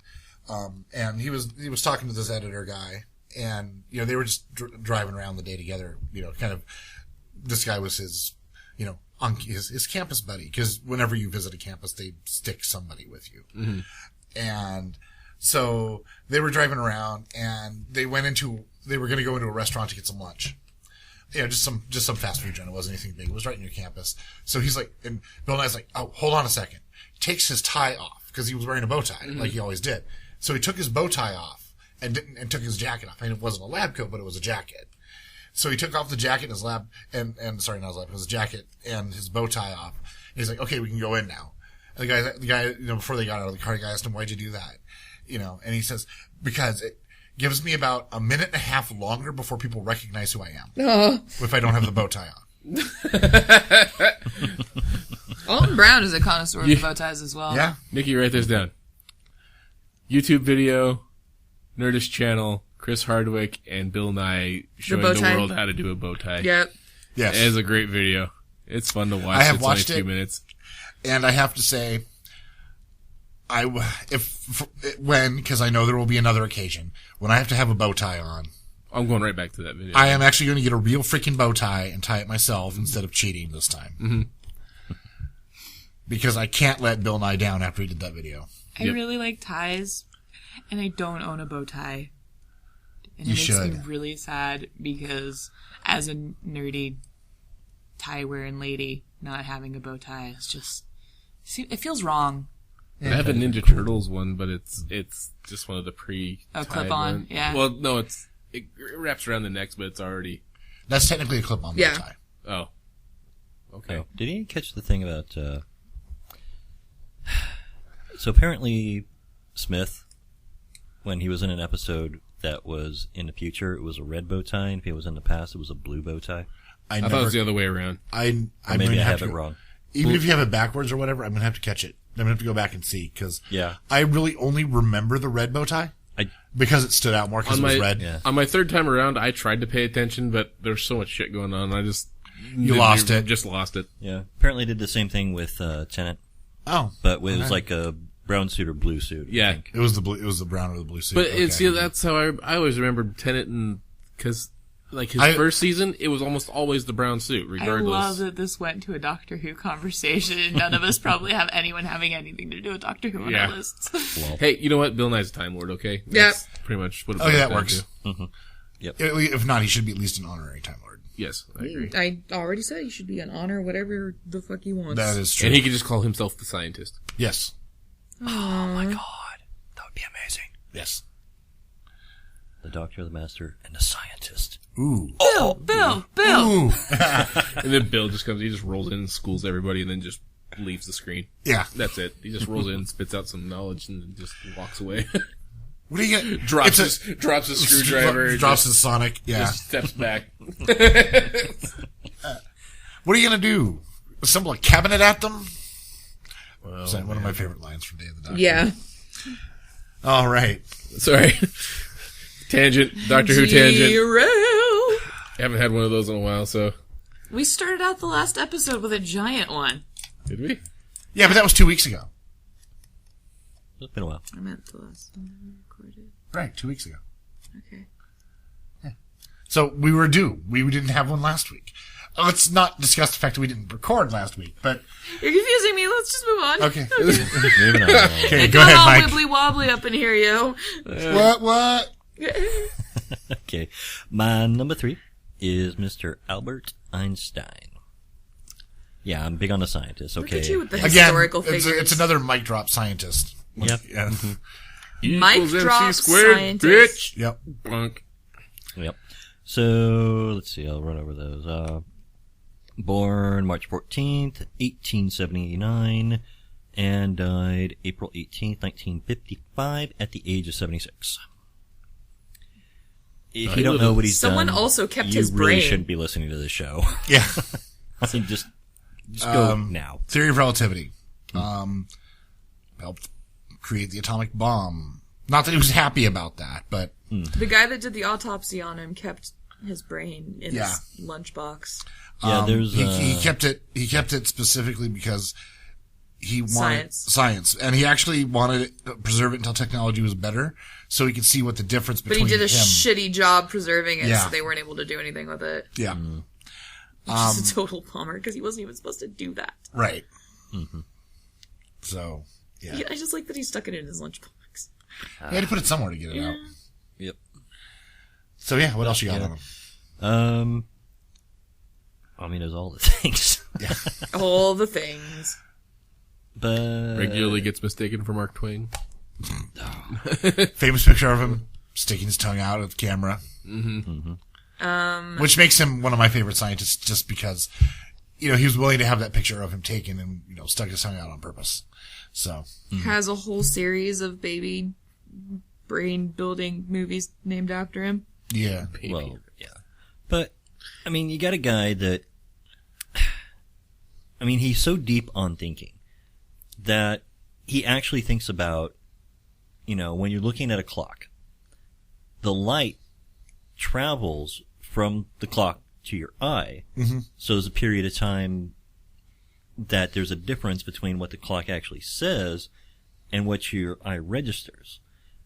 And he was talking to this editor guy, and, they were just driving around the day together, kind of, this guy was his, on his campus buddy, because whenever you visit a campus, they stick somebody with you. Mm-hmm. And so they were driving around, and they were going to go into a restaurant to get some lunch. Just some fast food joint. It wasn't anything big. It was right near campus. So he's like, and Bill Nye's like, "Oh, hold on a second." He takes his tie off because he was wearing a bow tie, like he always did. So he took his bow tie off and took his jacket off. And it wasn't a lab coat, but it was a jacket. So he took off the jacket and his his jacket and his bow tie off. And he's like, "Okay, we can go in now." The guy, before they got out of the car, the guy asked him, "Why'd you do that?" And he says, "Because it gives me about a minute and a half longer before people recognize who I am. If I don't have the bow tie on." Alton Brown is a connoisseur of bow ties as well. Yeah. Nikki, write this down. YouTube video, Nerdist channel, Chris Hardwick and Bill Nye showing bow the tie. world how to do a bow tie. Yep. Yes. It is a great video. It's fun to watch. I have it's watched only it. 2 minutes. And I have to say, because I know there will be another occasion, when I have to have a bow tie on, I'm going right back to that video. I am actually going to get a real freaking bow tie and tie it myself instead of cheating this time. Mm-hmm. Because I can't let Bill Nye down after he did that video. I really like ties, and I don't own a bow tie. And You it makes should. me really sad because as a nerdy tie-wearing lady, not having a bow tie is just... It feels wrong. I have a Ninja Turtles one, but it's just one of the clip-on, ones. yeah. Well, no, it wraps around the neck, but it's already... That's technically a clip-on bow tie. Oh. Okay. Oh, did you catch the thing about... So apparently Smith, when he was in an episode that was in the future, it was a red bow tie, and if it was in the past, it was a blue bow tie. I thought it was the other way around. Or maybe I have it wrong. Even if you have it backwards or whatever, I'm going to have to catch it. I'm going to have to go back and see, because Yeah. I really only remember the red bow tie because it stood out more because it was red. Yeah. On my third time around, I tried to pay attention, but there's so much shit going on. I just... lost it. Just lost it. Yeah. Apparently did the same thing with Tenet, Oh. but it was like a brown suit or blue suit. I Yeah. think. It was the blue. It was the brown or the blue suit. But Okay. that's how I always remembered Tenet, and because like his first season, it was almost always the brown suit, regardless. I love that this went to a Doctor Who conversation, and none of us probably have anyone having anything to do with Doctor Who on our lists. Hey, you know what? Bill Nye's a Time Lord, okay? Yep. That's pretty much what it Okay, boils that down works. to. If not, he should be at least an honorary Time Lord. Yes, I agree. I already said he should be an honor, whatever the fuck he wants. That is true. And he could just call himself the scientist. Yes. Oh my god. That would be amazing. Yes. The Doctor, the Master, and the Scientist. Ooh. Bill! Ooh. And then Bill just comes, he just rolls in and schools everybody and then just leaves the screen. Yeah. That's it. He just rolls in, spits out some knowledge, and then just walks away. What do you get? drops his screwdriver. Drops just, his Sonic. Yeah. just steps back. What are you gonna do? Assemble a cabinet at them? Well, one of my favorite lines from Day of the Doctor. Yeah. All right. Sorry. Tangent. Doctor Who tangent. Derail. Haven't had one of those in a while, so. We started out the last episode with a giant one. Did we? Yeah, but that was 2 weeks ago. It's been a while. I meant the last one we recorded. Right, 2 weeks ago. Okay. So we were due. We didn't have one last week. Let's not discuss the fact that we didn't record last week, but You're confusing me. Let's just move on. okay. Moving on. Okay, go Got ahead, all Mike. wibbly wobbly up in here, yo. What? Okay. My number 3 is Mr. Albert Einstein. Yeah, I'm big on the scientist. Look Okay. at you with the Again, historical it's figures. another mic drop scientist. Yep. Yeah. Mic Equals MC drop squared, scientist. bitch. Yep. Bunk. Yep. So, let's see, I'll run over those. Born March 14th, 1879, and died April 18th, 1955, at the age of 76. If you don't know what he's Someone done, also kept you his really brain. shouldn't be listening to this show. Yeah. I mean, just go now. Theory of relativity. Helped create the atomic bomb. Not that he was happy about that, but The guy that did the autopsy on him kept his brain in Yeah. his lunchbox. Yeah, there's he kept it specifically because he wanted Science. and he actually wanted to preserve it until technology was better, so he could see what the difference But between he did a him. shitty job preserving it, Yeah. so they weren't able to do anything with it. Yeah, Which is a total bummer, because he wasn't even supposed to do that. right. So yeah, I just like that he stuck it in his lunchbox. he had to put it somewhere to get it out. Yep. So yeah, what else you got on him? I mean, there's all the things. All the things. But Regularly gets mistaken for Mark Twain. Famous picture of him sticking his tongue out at the camera. Which makes him one of my favorite scientists, just because you know, he was willing to have that picture of him taken and, you know, stuck his tongue out on purpose. So, Has a whole series of baby brain building movies named after him. yeah. Well, yeah. But, I mean, you got a guy that, I mean, he's so deep on thinking that he actually thinks about, you know, when you're looking at a clock, the light travels from the clock to your eye. Mm-hmm. So there's a period of time that there's a difference between what the clock actually says and what your eye registers.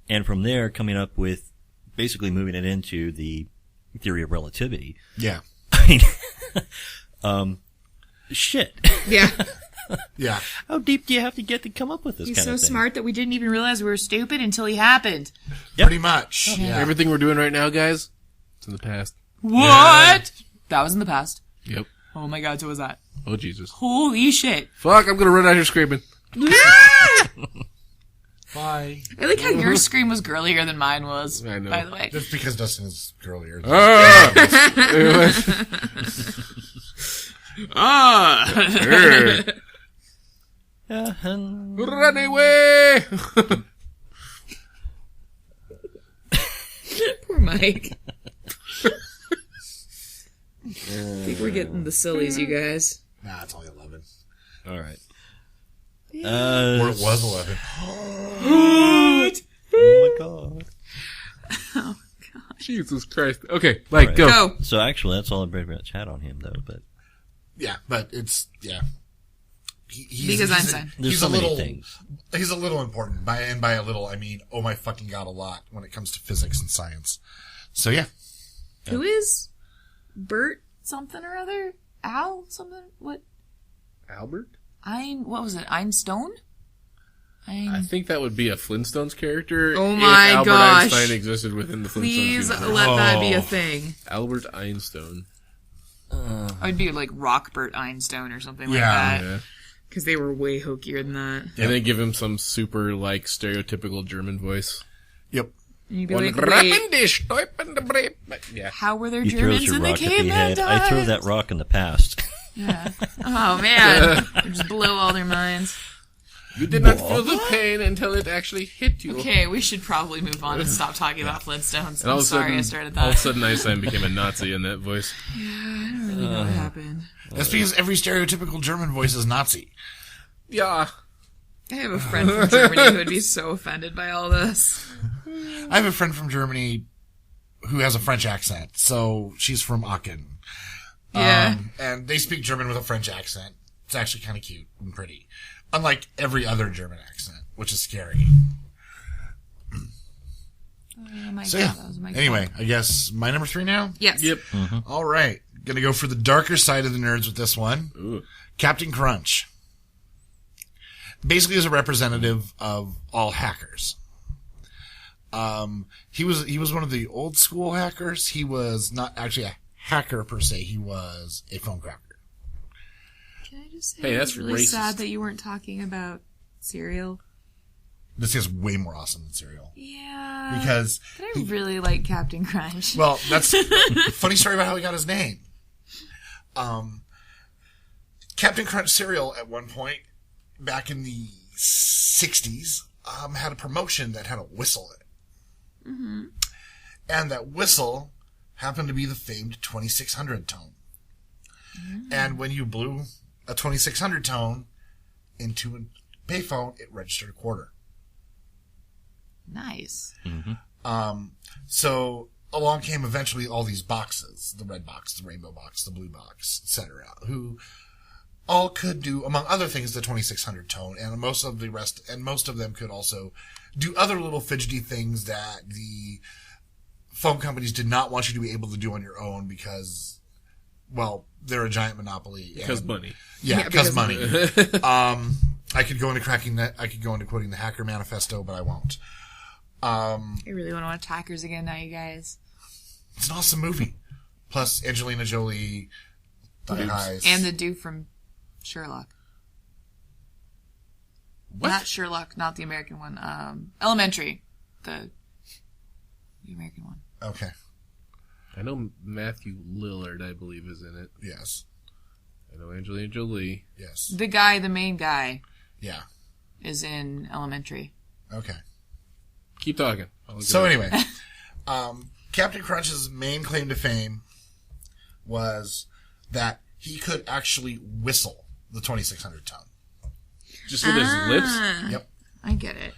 And from there, coming up with basically moving it into the theory of relativity. Yeah. I mean, shit. Yeah. Yeah. How deep do you have to get to come up with this He's kind so of thing? smart that we didn't even realize we were stupid until he happened. Yep. Pretty much. Yeah. Everything we're doing right now, guys, it's in the past. What? That was in the past. Yep. Oh my god, so was that? Oh, Jesus. Holy shit. Fuck, I'm gonna run out here screaming. Bye. I like how your scream was girlier than mine was, I know. by the way. That's because Dustin is girlier. Run away! Poor Mike. I think we're getting the sillies, you guys. Nah, it's only 11. All right. Or it was 11. Oh my god. Jesus Christ. Okay, Mike, All right. go. Go. So actually, that's all I pretty much had on him, though. But Yeah, but it's, yeah. Because Einstein. there's He's so a many little, things. He's a little important. By a little, I mean, oh my fucking god, a lot when it comes to physics and science. So yeah. Who is Bert something or other? Al something? What? Albert? What was it? Einstein? I think that would be a Flintstones character. Oh my if Albert gosh. Einstein existed within the Flintstones Please universe. let that be a thing. Albert Einstein. I'd be like Rockbert Einstein or something Yeah. like that. Yeah. Because they were way hokier than that. And then give him some super, like, stereotypical German voice. Yep. And you'd be One like, grab wait, in this, type in the brain. Yeah. How were there You throw Germans your in the rock at the caveman head. I throw times? that rock in the past. Yeah. Oh man. It just blew all their minds. You did not feel the pain until it actually hit you. Okay, we should probably move on and stop talking about Flintstones. And all I'm of a sorry sudden, I started all of a that. sudden Einstein became a Nazi in that voice. I don't really know what happened. That's because every stereotypical German voice is Nazi. Yeah. I have a friend from Germany who would be so offended by all this. I have a friend from Germany who has a French accent, so she's from Aachen. Yeah. And they speak German with a French accent. It's actually kind of cute and pretty. Unlike every other German accent, which is scary. Oh my So god, yeah. that was my Anyway, I guess my number 3 now? Yes. Yep. All right. Gonna go for the darker side of the nerds with this one. Ooh. Captain Crunch. Basically is a representative of all hackers. He was one of the old school hackers. He was not actually a hacker per se. He was a phone cracker. Can I just say Hey, that's it's really racist. sad that you weren't talking about cereal? This is way more awesome than cereal. Yeah. Because, But I really like Captain Crunch. well, that's a funny story about how he got his name. Captain Crunch cereal at one point, back in the 60s, had a promotion that had a whistle in it. Mm-hmm. And that whistle happened to be the famed 2600 tone. Mm-hmm. And when you blew a 2600 tone into a payphone, it registered a quarter. Nice. So along came eventually all these boxes, the red box, the rainbow box, the blue box, etc., who all could do, among other things, the 2600 tone, and most of them could also do other little fidgety things that the phone companies did not want you to be able to do on your own because, well, they're a giant monopoly. Because and- money. Yeah, because money. I could go into quoting the Hacker Manifesto, but I won't. I really want to watch Hackers again now, you guys. It's an awesome movie. Plus Angelina Jolie, Thigh Highs. And the dude from Sherlock. What? Not Sherlock, not the American one. Elementary. The American one. Okay. I know Matthew Lillard, I believe, is in it. Yes. I know Angelina Jolie. Yes. The main guy, Yeah. is in Elementary. Okay. Keep talking. So anyway, Captain Crunch's main claim to fame was that he could actually whistle the 2600 tone. Just with his lips? Yep. I get it.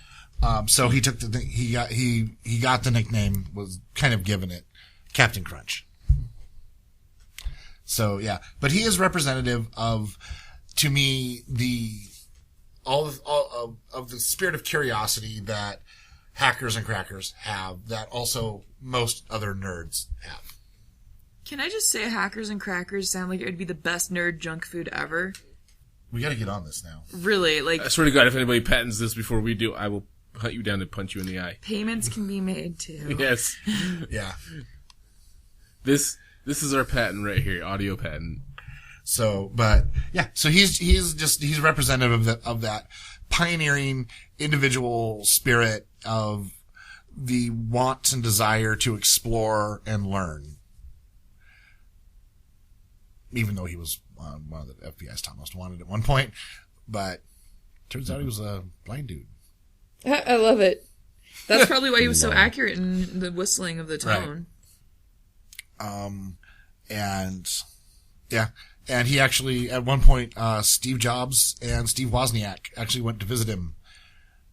So he took he got the nickname, was kind of given it, Captain Crunch. So yeah, but he is representative of, to me, all of the spirit of curiosity that hackers and crackers have, that also most other nerds have. Can I just say hackers and crackers sound like it would be the best nerd junk food ever? We got to get on this now. Really, like, I swear to God, if anybody patents this before we do, I will hunt you down and punch you in the eye. payments can be made too. Yes. Yeah. This is our patent right here, audio patent. So, but yeah, so he's representative of that pioneering individual spirit of the want and desire to explore and learn. Even though he was one of the FBI's top most wanted at one point, but turns out he was a blind dude. I love it. That's probably why he was so accurate in the whistling of the tone. And yeah, and he actually, at one point, Steve Jobs and Steve Wozniak actually went to visit him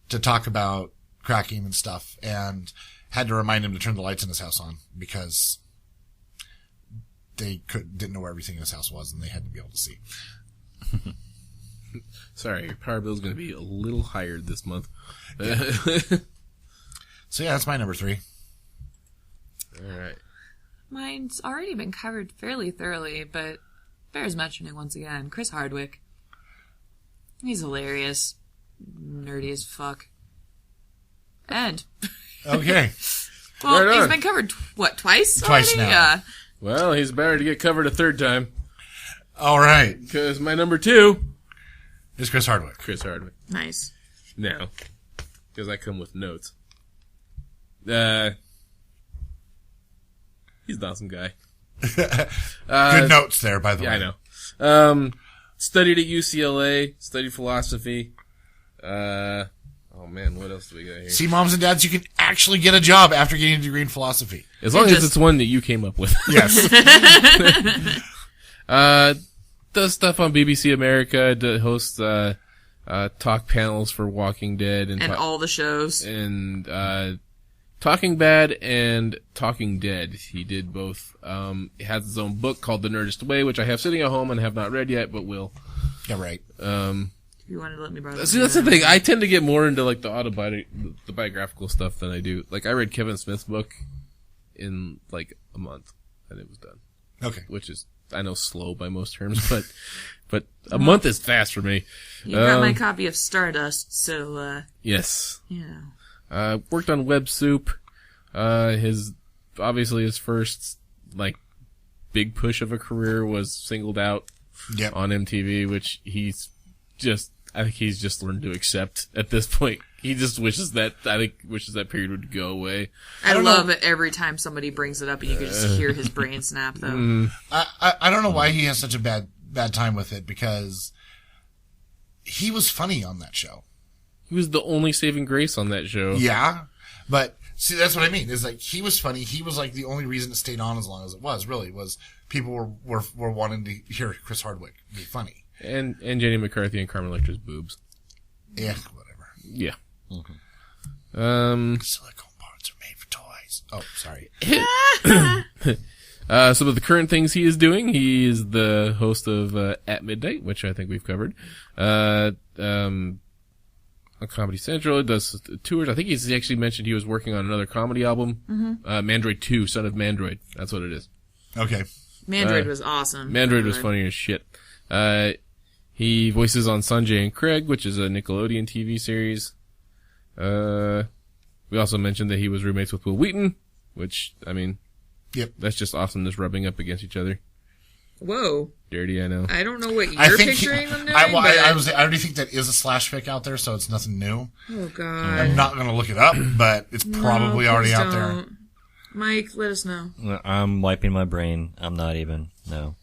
to talk about cracking and stuff, and had to remind him to turn the lights in his house on because they didn't know where everything in his house was, and they had to be able to see. Sorry, your power bill is going to be a little higher this month. So yeah, that's my number 3. All right. Mine's already been covered fairly thoroughly, but bears mentioning once again. Chris Hardwick. He's hilarious. Nerdy as fuck. And, Okay. well, Right he's on. been covered, twice? Twice already? now. Yeah. Well, he's better to get covered a third time, All right. because my number 2, It's Chris Hardwick. Chris Hardwick. Nice. Now, because I come with notes. He's an awesome guy. Good notes there, by the way. Yeah, I know. Studied at UCLA, studied philosophy. Oh man, what else do we got here? See, moms and dads, you can actually get a job after getting a degree in philosophy. As long as it's one that you came up with. Yes. Does stuff on BBC America, hosts talk panels for Walking Dead and all the shows. and Talking Bad and Talking Dead. He did both. He has his own book called The Nerdist Way, which I have sitting at home and have not read yet, but will. Yeah, right. If you wanted to let me borrow See, that's the thing. I tend to get more into like the biographical stuff than I do. Like I read Kevin Smith's book in like a month, and it was done. Okay. Which is, I know, slow by most terms, but a month is fast for me. You got my copy of Stardust, so, Yes. yeah. Worked on Web Soup. His first like big push of a career was Singled Out Yep. on MTV, which I think he's just learned to accept at this point. He just wishes that period would go away. I love it every time somebody brings it up and you can just hear his brain snap, though. I don't know why he has such a bad time with it, because he was funny on that show. He was the only saving grace on that show. Yeah, but see, that's what I mean. Is like he was funny. He was like the only reason it stayed on as long as it was. Really, was people were wanting to hear Chris Hardwick be funny. And Jenny McCarthy and Carmen Electra's boobs. Yeah, whatever. Yeah. Silicone parts are made for toys. Oh, sorry. Some of the current things he is doing. He is the host of At Midnight, which I think we've covered. On Comedy Central, he does tours. I think he's actually mentioned he was working on another comedy album. Mandroid 2, Son of Mandroid. That's what it is. Okay. Mandroid was awesome. Mandroid was funny as shit. He voices on Sanjay and Craig, which is a Nickelodeon TV series. We also mentioned that he was roommates with Will Wheaton, which, I mean, Yep. that's just awesomeness rubbing up against each other. Whoa. Dirty, I know. I don't know what I you're think picturing them doing, I but... already think that is a slash fic out there, so it's nothing new. Oh, God. I'm not going to look it up, but it's probably No, already please out there. don't. Mike, let us know. I'm wiping my brain. I'm not even. No.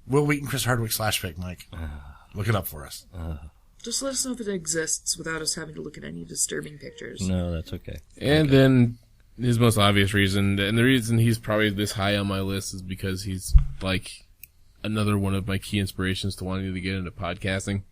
Will Wheaton, Chris Hardwick /fic, Mike. Look it up for us. Just let us know if it exists without us having to look at any disturbing pictures. No, that's okay. And then his most obvious reason, and the reason he's probably this high on my list, is because he's like another one of my key inspirations to wanting to get into podcasting.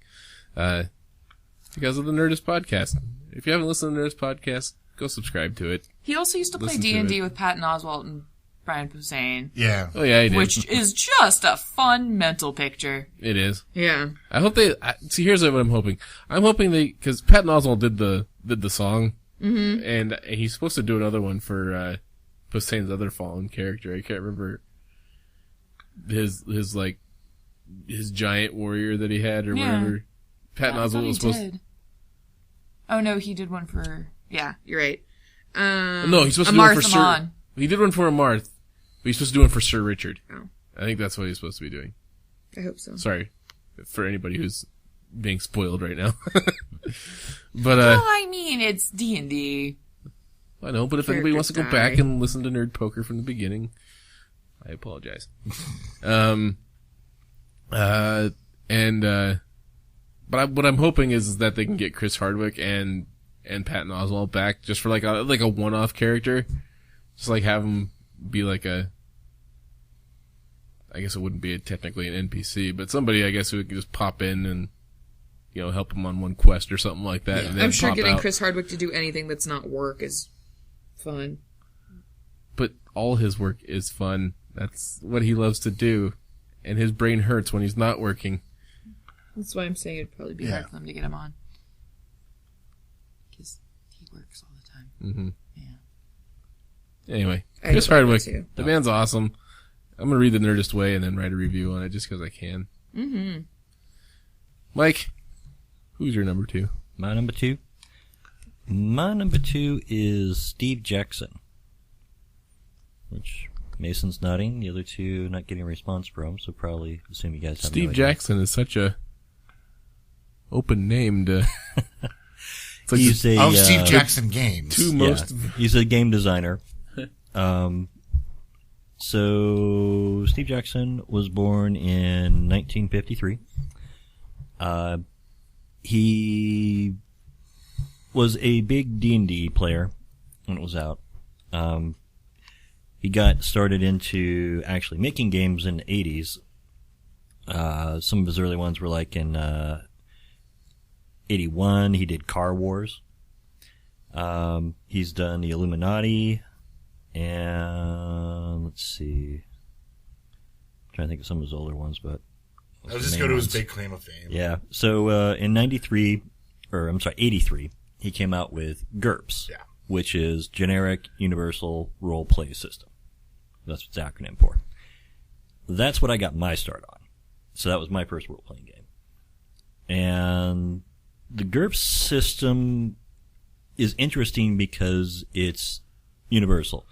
Because of the Nerdist podcast. If you haven't listened to the Nerdist podcast, go subscribe to it. He also used to play Listen to D&D it. with Patton Oswalt and Brian Posehn, Yeah. Oh yeah, I did. which is just a fun mental picture. It is. Yeah. I hope they see. Here's what I'm hoping. I'm hoping because Patton Oswalt did the song, and he's supposed to do another one for Posehn's other fallen character. I can't remember his giant warrior that he had or Yeah. whatever. Patton I thought Oswalt he was supposed. did. Oh no, he did one for. Yeah, you're right. No, he's supposed to do one for Sir. Amarth. He did one for Amarth, but he's supposed to do one for Sir Richard. Oh. I think that's what he's supposed to be doing. I hope so. Sorry for anybody who's being spoiled right now. But Well, I mean, it's D&D. I know. But if anybody wants to go Characters back die. and listen to Nerd Poker from the beginning, I apologize. But what I'm hoping is that they can get Chris Hardwick and Patton Oswalt back just for like a one-off character, just like have him be like I guess it wouldn't be technically an NPC, but somebody I guess who could just pop in and help him on one quest or something like that. And then I'm sure pop getting out. Chris Hardwick to do anything that's not work is fun. But all his work is fun. That's what he loves to do, and his brain hurts when he's not working. That's why I'm saying it'd probably be Yeah. hard for them to get him on. Because he works all the time. Mm-hmm. Yeah. Anyway, I Chris hope I do Hardwick, too. the man's awesome. I'm gonna read The Nerdist Way and then write a review on it just because I can. Mm-hmm. Mike, who's your number 2? My number 2? My number 2 is Steve Jackson. Which, Mason's nodding, the other two not getting a response from, so probably assume you guys have Steve no idea. Jackson is such a open name to. It's like He's a, Of Steve Jackson games. two most. Yeah, he's a game designer. So Steve Jackson was born in 1953. He was a big D&D player when it was out. He got started into actually making games in the 80s. Some of his early ones were like in 81. He did Car Wars. He's done the Illuminati, and let's see. I'm trying to think of some of his older ones, but I'll just go to his big claim of fame. yeah. So in 83, he came out with GURPS, Yeah. which is Generic Universal Role Play System. That's what it's acronym for. That's what I got my start on. So that was my first role-playing game. And the GURPS system is interesting because it's universal.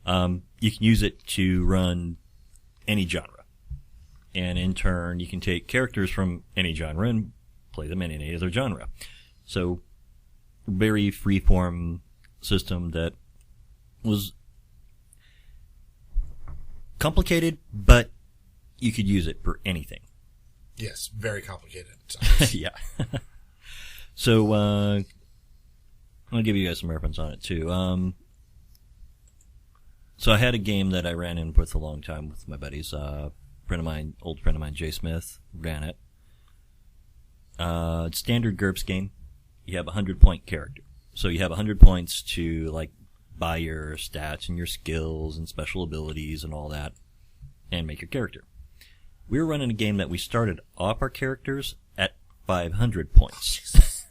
You can use it to run any genre. And in turn, you can take characters from any genre and play them in any other genre. So, very free-form system that was complicated, but you could use it for anything. Yes, very complicated. Yeah. So, I'll give you guys some reference on it, too. So I had a game that I ran in with a long time with my buddies. Old friend of mine, Jay Smith, ran it. Standard GURPS game. You have a 100-point character. So you have 100 points to, like, buy your stats and your skills and special abilities and all that, and make your character. We were running a game that we started off our characters at 500 points.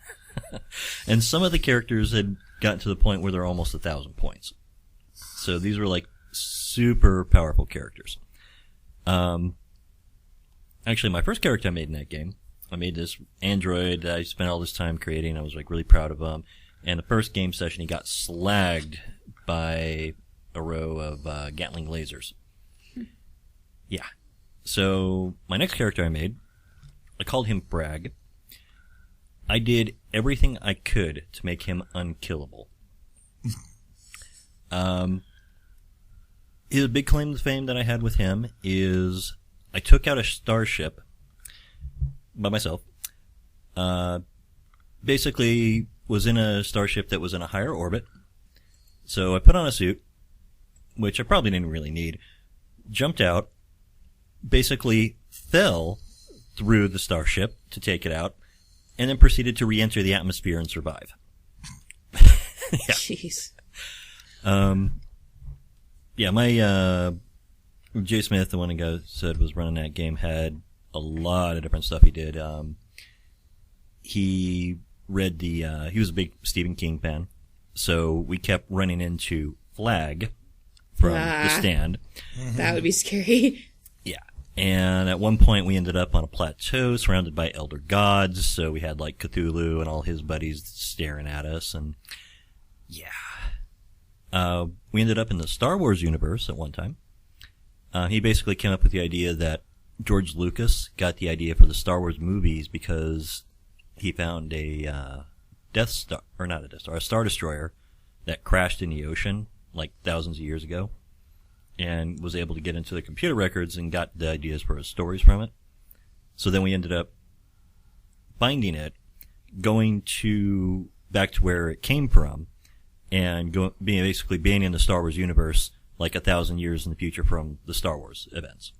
And some of the characters had gotten to the point where they're almost 1,000 points. So these were like super powerful characters. Actually, my first character I made in that game, I made this android that I spent all this time creating. I was like really proud of him. And the first game session, he got slagged by a row of Gatling lasers. Yeah. So my next character I made, I called him Bragg. I did everything I could to make him unkillable. His big claim to fame that I had with him is I took out a starship by myself. Basically was in a starship that was in a higher orbit. So I put on a suit, which I probably didn't really need, jumped out, basically fell through the starship to take it out, and then proceeded to re-enter the atmosphere and survive. Jeez. Yeah, my, Jay Smith, the one who guy said was running that game, had a lot of different stuff he did. He read he was a big Stephen King fan, so we kept running into Flag from The Stand. That would be scary. Yeah. And at one point we ended up on a plateau surrounded by elder gods, so we had like Cthulhu and all his buddies staring at us, and yeah. We ended up in the Star Wars universe at one time. He basically came up with the idea that George Lucas got the idea for the Star Wars movies because he found a Death Star, or not a Death Star, a Star Destroyer that crashed in the ocean like thousands of years ago, and was able to get into the computer records and got the ideas for his stories from it. So then we ended up finding it, going back to where it came from, and being in the Star Wars universe like 1,000 years in the future from the Star Wars events.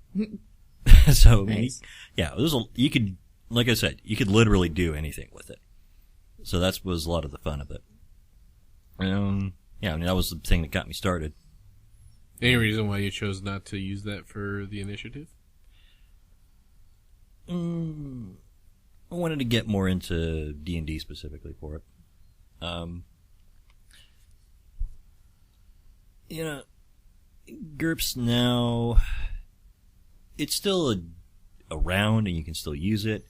So, Nice. you could, like I said, you could literally do anything with it. So that was a lot of the fun of it. That was the thing that got me started. Any reason why you chose not to use that for the initiative? I wanted to get more into D&D specifically for it. GURPS now, it's still around and you can still use it,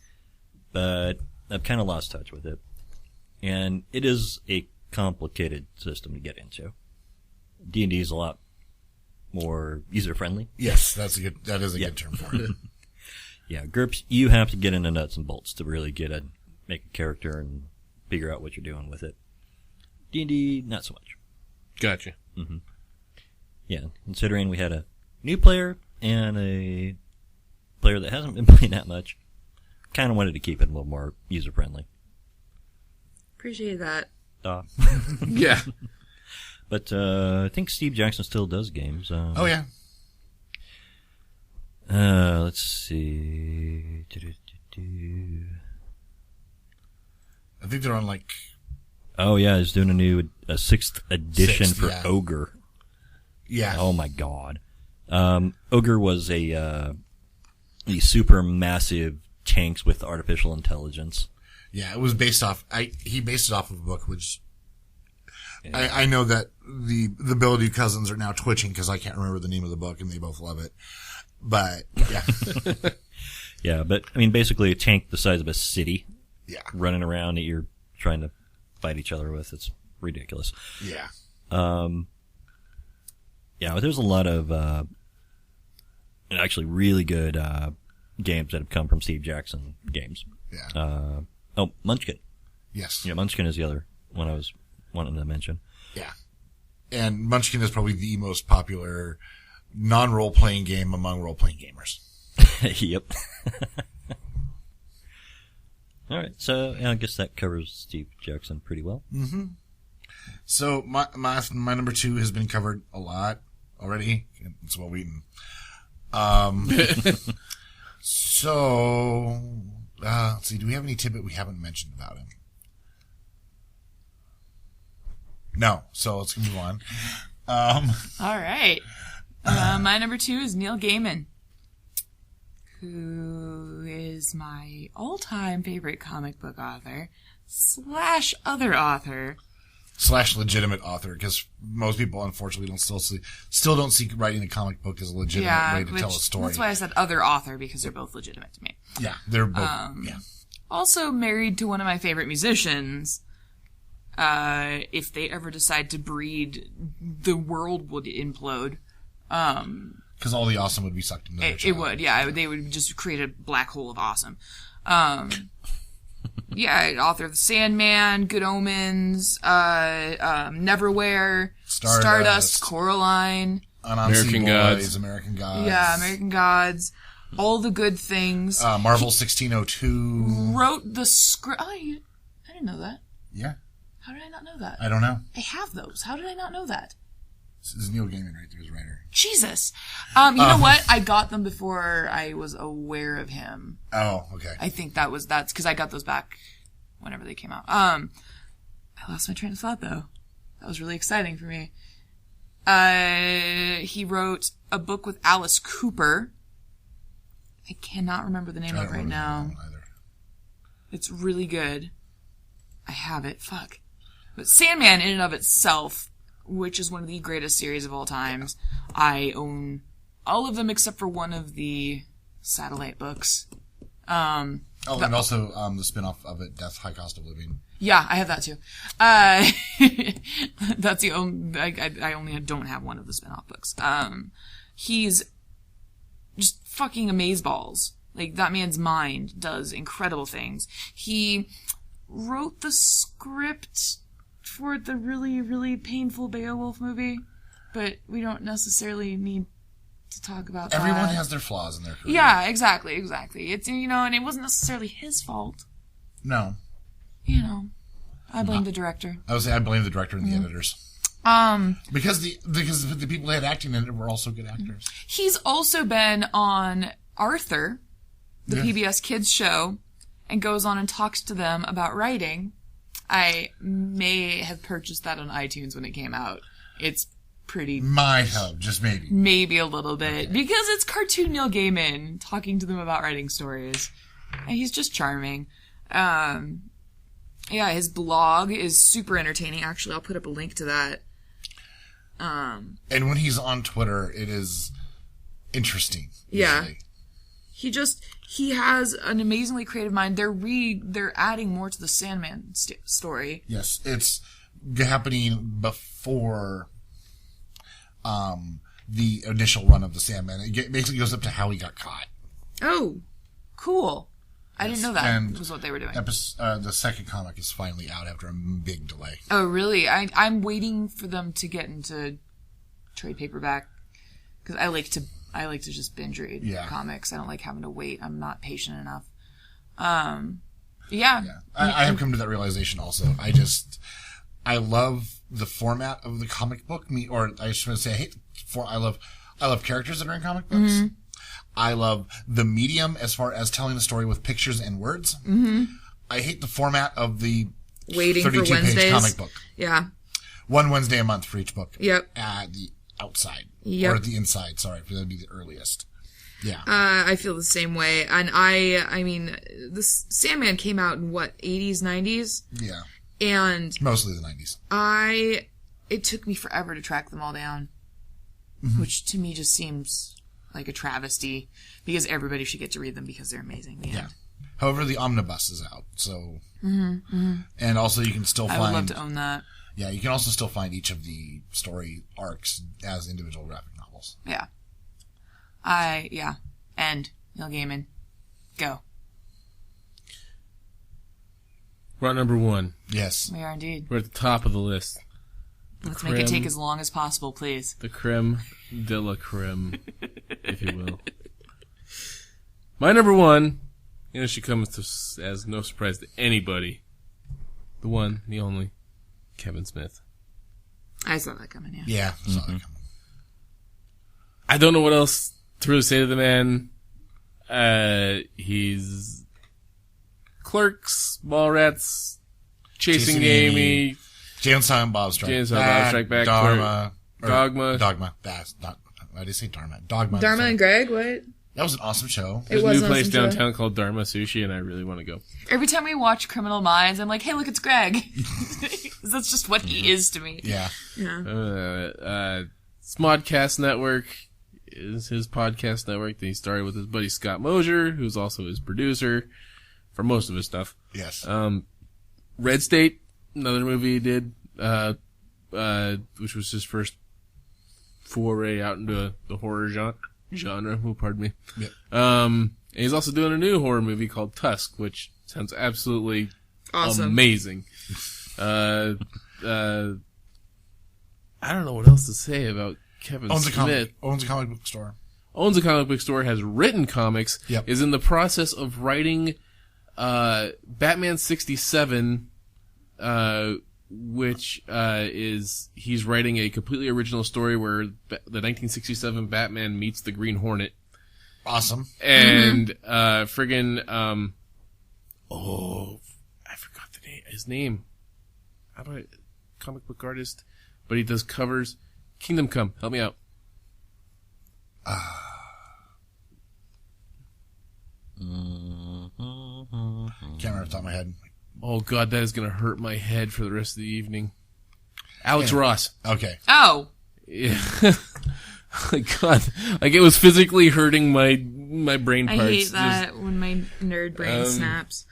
but I've kind of lost touch with it. And it is a complicated system to get into. D&D is a lot more user-friendly. Yes, that is a good term for it. Yeah, GURPS, you have to get into nuts and bolts to really make a character and figure out what you're doing with it. D&D, not so much. Gotcha. Mm-hmm. Yeah, considering we had a new player and a player that hasn't been playing that much, kind of wanted to keep it a little more user-friendly. Appreciate that. Yeah. But I think Steve Jackson still does games. Oh, yeah. Let's see. I think they're on like... Oh, yeah, he's doing a 6th edition for yeah. Ogre. Yeah. Oh, my God. Ogre was the super massive tanks with artificial intelligence. Yeah, it was based off... he based it off of a book, which... Yeah. I know that the Ability Cousins are now twitching because I can't remember the name of the book and they both love it. But, yeah. Yeah, but, I mean, basically a tank the size of a city. Yeah. Running around that you're trying to fight each other with. It's ridiculous. Yeah. Yeah, there's a lot of actually really good games that have come from Steve Jackson games. Yeah. Munchkin. Yes. Yeah, Munchkin is the other one I was wanting to mention. Yeah. And Munchkin is probably the most popular non-role-playing game among role-playing gamers. Yep. All right, so I guess that covers Steve Jackson pretty well. Mm-hmm. So my number 2 has been covered a lot already. It's Will Wheaton. So let's see. Do we have any tidbit we haven't mentioned about him? No. So let's move on. All right. My number 2 is Neil Gaiman, who is my all-time favorite comic book author / other author / legitimate author, because most people unfortunately still don't see writing a comic book as a legitimate way to tell a story. That's why I said other author, because they're both legitimate to me. Yeah, they're both. Yeah. Also married to one of my favorite musicians. If they ever decide to breed, the world would implode. Because all the awesome would be sucked into their It would, yeah. They would just create a black hole of awesome. Yeah, author of The Sandman, Good Omens, Neverwhere, Stardust, Coraline, Anansi American Boys, Gods. American Gods. Yeah, American Gods. All the Good Things. Marvel 1602. Wrote the script. Oh, I didn't know that. Yeah. How did I not know that? I don't know. I have those. How did I not know that? This is Neil Gaiman right there, his writer. Jesus. You know what? I got them before I was aware of him. Oh, okay. I think that's because I got those back whenever they came out. I lost my train of thought though. That was really exciting for me. He wrote a book with Alice Cooper. I cannot remember the name of it right now. It's really good. I have it. Fuck. But Sandman in and of itself, which is one of the greatest series of all times. I own all of them except for one of the satellite books. And also the spin-off of it, Death, High Cost of Living. Yeah, I have that too. That's the only, I only don't have one of the spin-off books. He's just fucking amazeballs. Like, that man's mind does incredible things. He wrote the script for the really, really painful Beowulf movie, but we don't necessarily need to talk about that. Everyone has their flaws in their career. Yeah, exactly. It's, and it wasn't necessarily his fault. No. I blame the director. I would say I blame the director and the editors. Because the people that had acting in it were also good actors. He's also been on Arthur, the PBS Kids show, and goes on and talks to them about writing. I may have purchased that on iTunes when it came out. It's pretty... Might have, just maybe. Maybe a little bit. Okay. Because it's cartoon Neil Gaiman talking to them about writing stories. And he's just charming. His blog is super entertaining. Actually, I'll put up a link to that. And when he's on Twitter, it is interesting. Yeah. Usually. He has an amazingly creative mind. They're adding more to the Sandman story. Yes, it's happening before the initial run of the Sandman. It basically goes up to how he got caught. Oh, cool. I didn't know that was what they were doing. The second comic is finally out after a big delay. Oh, really? I'm waiting for them to get into trade paperback because I like to just binge read comics. I don't like having to wait. I'm not patient enough. I have come to that realization also. I love the format of the comic book. I should say, I love characters that are in comic books. Mm-hmm. I love the medium as far as telling the story with pictures and words. Mm-hmm. I hate the format of the waiting for Wednesdays. 32-page comic book. Yeah. One Wednesday a month for each book. Yep. At the outside. Yep. Or the inside, sorry, for that to be the earliest. Yeah. I feel the same way. And I mean, this Sandman came out in 80s, 90s? Yeah. And mostly the 90s. It took me forever to track them all down. Which to me just seems like a travesty because everybody should get to read them because they're amazing. Yeah. However, the omnibus is out, so and also you can still find. I would love to own that. Yeah, you can also still find each of the story arcs as individual graphic novels. Yeah. And Neil Gaiman, go. We're at number 1. Yes, we are indeed. We're at the top of the list. Let's make it take as long as possible, please. The creme de la creme, if you will. My number 1, should come as no surprise to anybody. The one, the only, Kevin Smith. I saw that coming, yeah. Yeah, I saw that coming. I don't know what else to really say to the man. He's Clerks, Mallrats, Chasing Amy, Jay and Silent Bob Strike Back, Dogma. That's not. Why did I say Dharma? Dogma. Dharma and Greg, what? That was an awesome show. There's a new place downtown called Dharma Sushi, and I really want to go. Every time we watch Criminal Minds, I'm like, hey, look, it's Greg. That's just what he is to me. Yeah. Smodcast Network is his podcast network that he started with his buddy Scott Mosier, who's also his producer for most of his stuff. Yes. Red State, another movie he did, which was his first foray out into the horror genre. Oh, pardon me. Yep. And he's also doing a new horror movie called Tusk, which sounds absolutely awesome. Amazing. I don't know what else to say about Kevin Smith. Owns a comic book store. owns a comic book store, has written comics, Yep. is in the process of writing Batman 67, which is he's writing a completely original story where the 1967 Batman meets the Green Hornet. Awesome. And I forgot his name. How do I comic book artist? But he does covers. Kingdom Come, help me out. Can't remember off the top of my head. Oh god, that is gonna hurt my head for the rest of the evening. Alex Ross. Okay. Oh. Yeah. God, like it was physically hurting my brain I parts. hate that when my nerd brain snaps.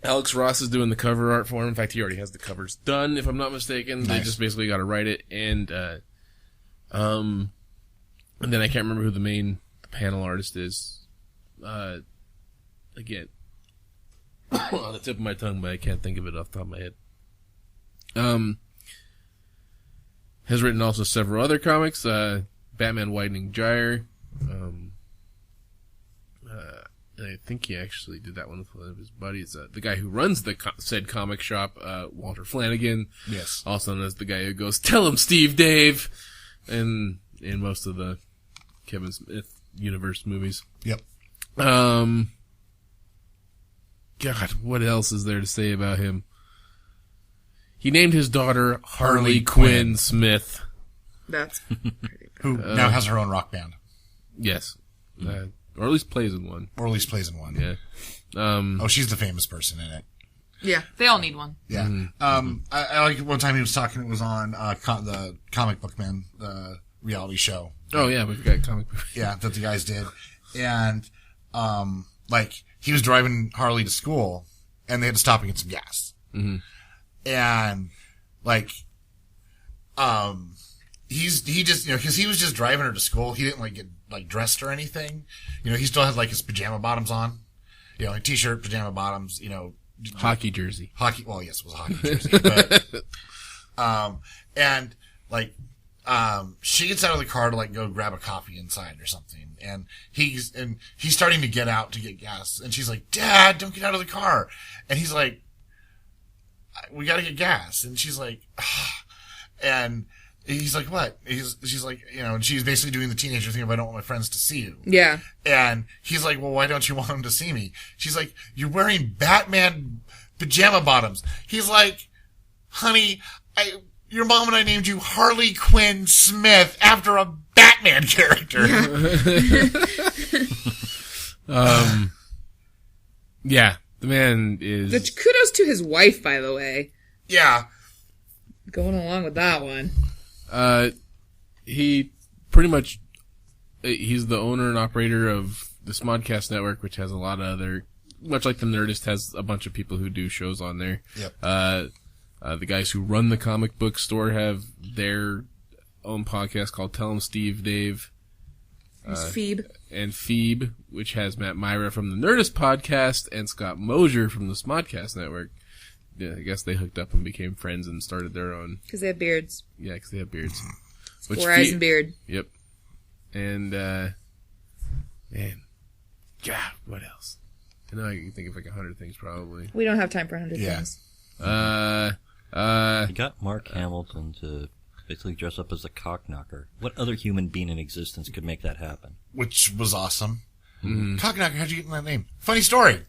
Alex Ross is doing the cover art for him. In fact, he already has the covers done, if I'm not mistaken. They Nice. just basically got to write it, and then I can't remember who the panel artist is. Again, on the tip of my tongue, but I can't think of it off the top of my head. Has written also several other comics. Batman Widening Gyre. I think he actually did that one with one of his buddies. The guy who runs the said comic shop, Walter Flanagan. Yes. Also known as the guy who goes, "Tell him, Steve Dave," in most of the Kevin Smith universe movies. Yep. God, what else is there to say about him? He named his daughter Harley Quinn Smith. That's pretty Who now has her own rock band. Yes. Or at least plays in one. Or at least plays in one. Yeah. Oh, she's the famous person in it. Yeah, they all need one. Yeah. I like one time he was talking, it was on the Comic Book Man, the reality show. Oh, yeah, we've got comic book. Yeah, that the guys did. And, like, he was driving Harley to school, and they had to stop and get some gas. Mm-hmm. And, like, he just, cause he was just driving her to school. He didn't, get, dressed or anything. He still had, his pajama bottoms on. T-shirt, pajama bottoms, Hockey jersey. well, yes, it was a hockey jersey, but, and, she gets out of the car to, go grab a coffee inside or something, and he's starting to get out to get gas, and she's like, "Dad, don't get out of the car," and he's like, "We gotta get gas," and she's like, and he's like, "What?" She's like, and she's basically doing the teenager thing of, "I don't want my friends to see you." Yeah. And he's like, "Well, why don't you want them to see me?" She's like, "You're wearing Batman pajama bottoms." He's like, "Honey, your mom and I named you Harley Quinn Smith after a Batman character." Yeah, the man is... Kudos to his wife, by the way. Yeah. Going along with that one. He pretty much... He's the owner and operator of the Smodcast Network, which has a lot of other... Much like the Nerdist has a bunch of people who do shows on there. Yep. The guys who run the comic book store have their own podcast called Tell 'em Steve Dave. Phoebe. And Phoebe, which has Matt Myra from the Nerdist podcast and Scott Mosier from the Smodcast Network. Yeah, I guess they hooked up and became friends and started their own. Because they have beards. Yeah, because they have beards. 4 eyes and beard. Yep. And, man. God, what else? I know I can think of 100 things probably. We don't have time for 100 Yeah. things. You got Mark Hamilton to basically dress up as a cock knocker. What other human being in existence could make that happen? Which was awesome. Mm-hmm. Cockknocker, how'd you get in that name? Funny story.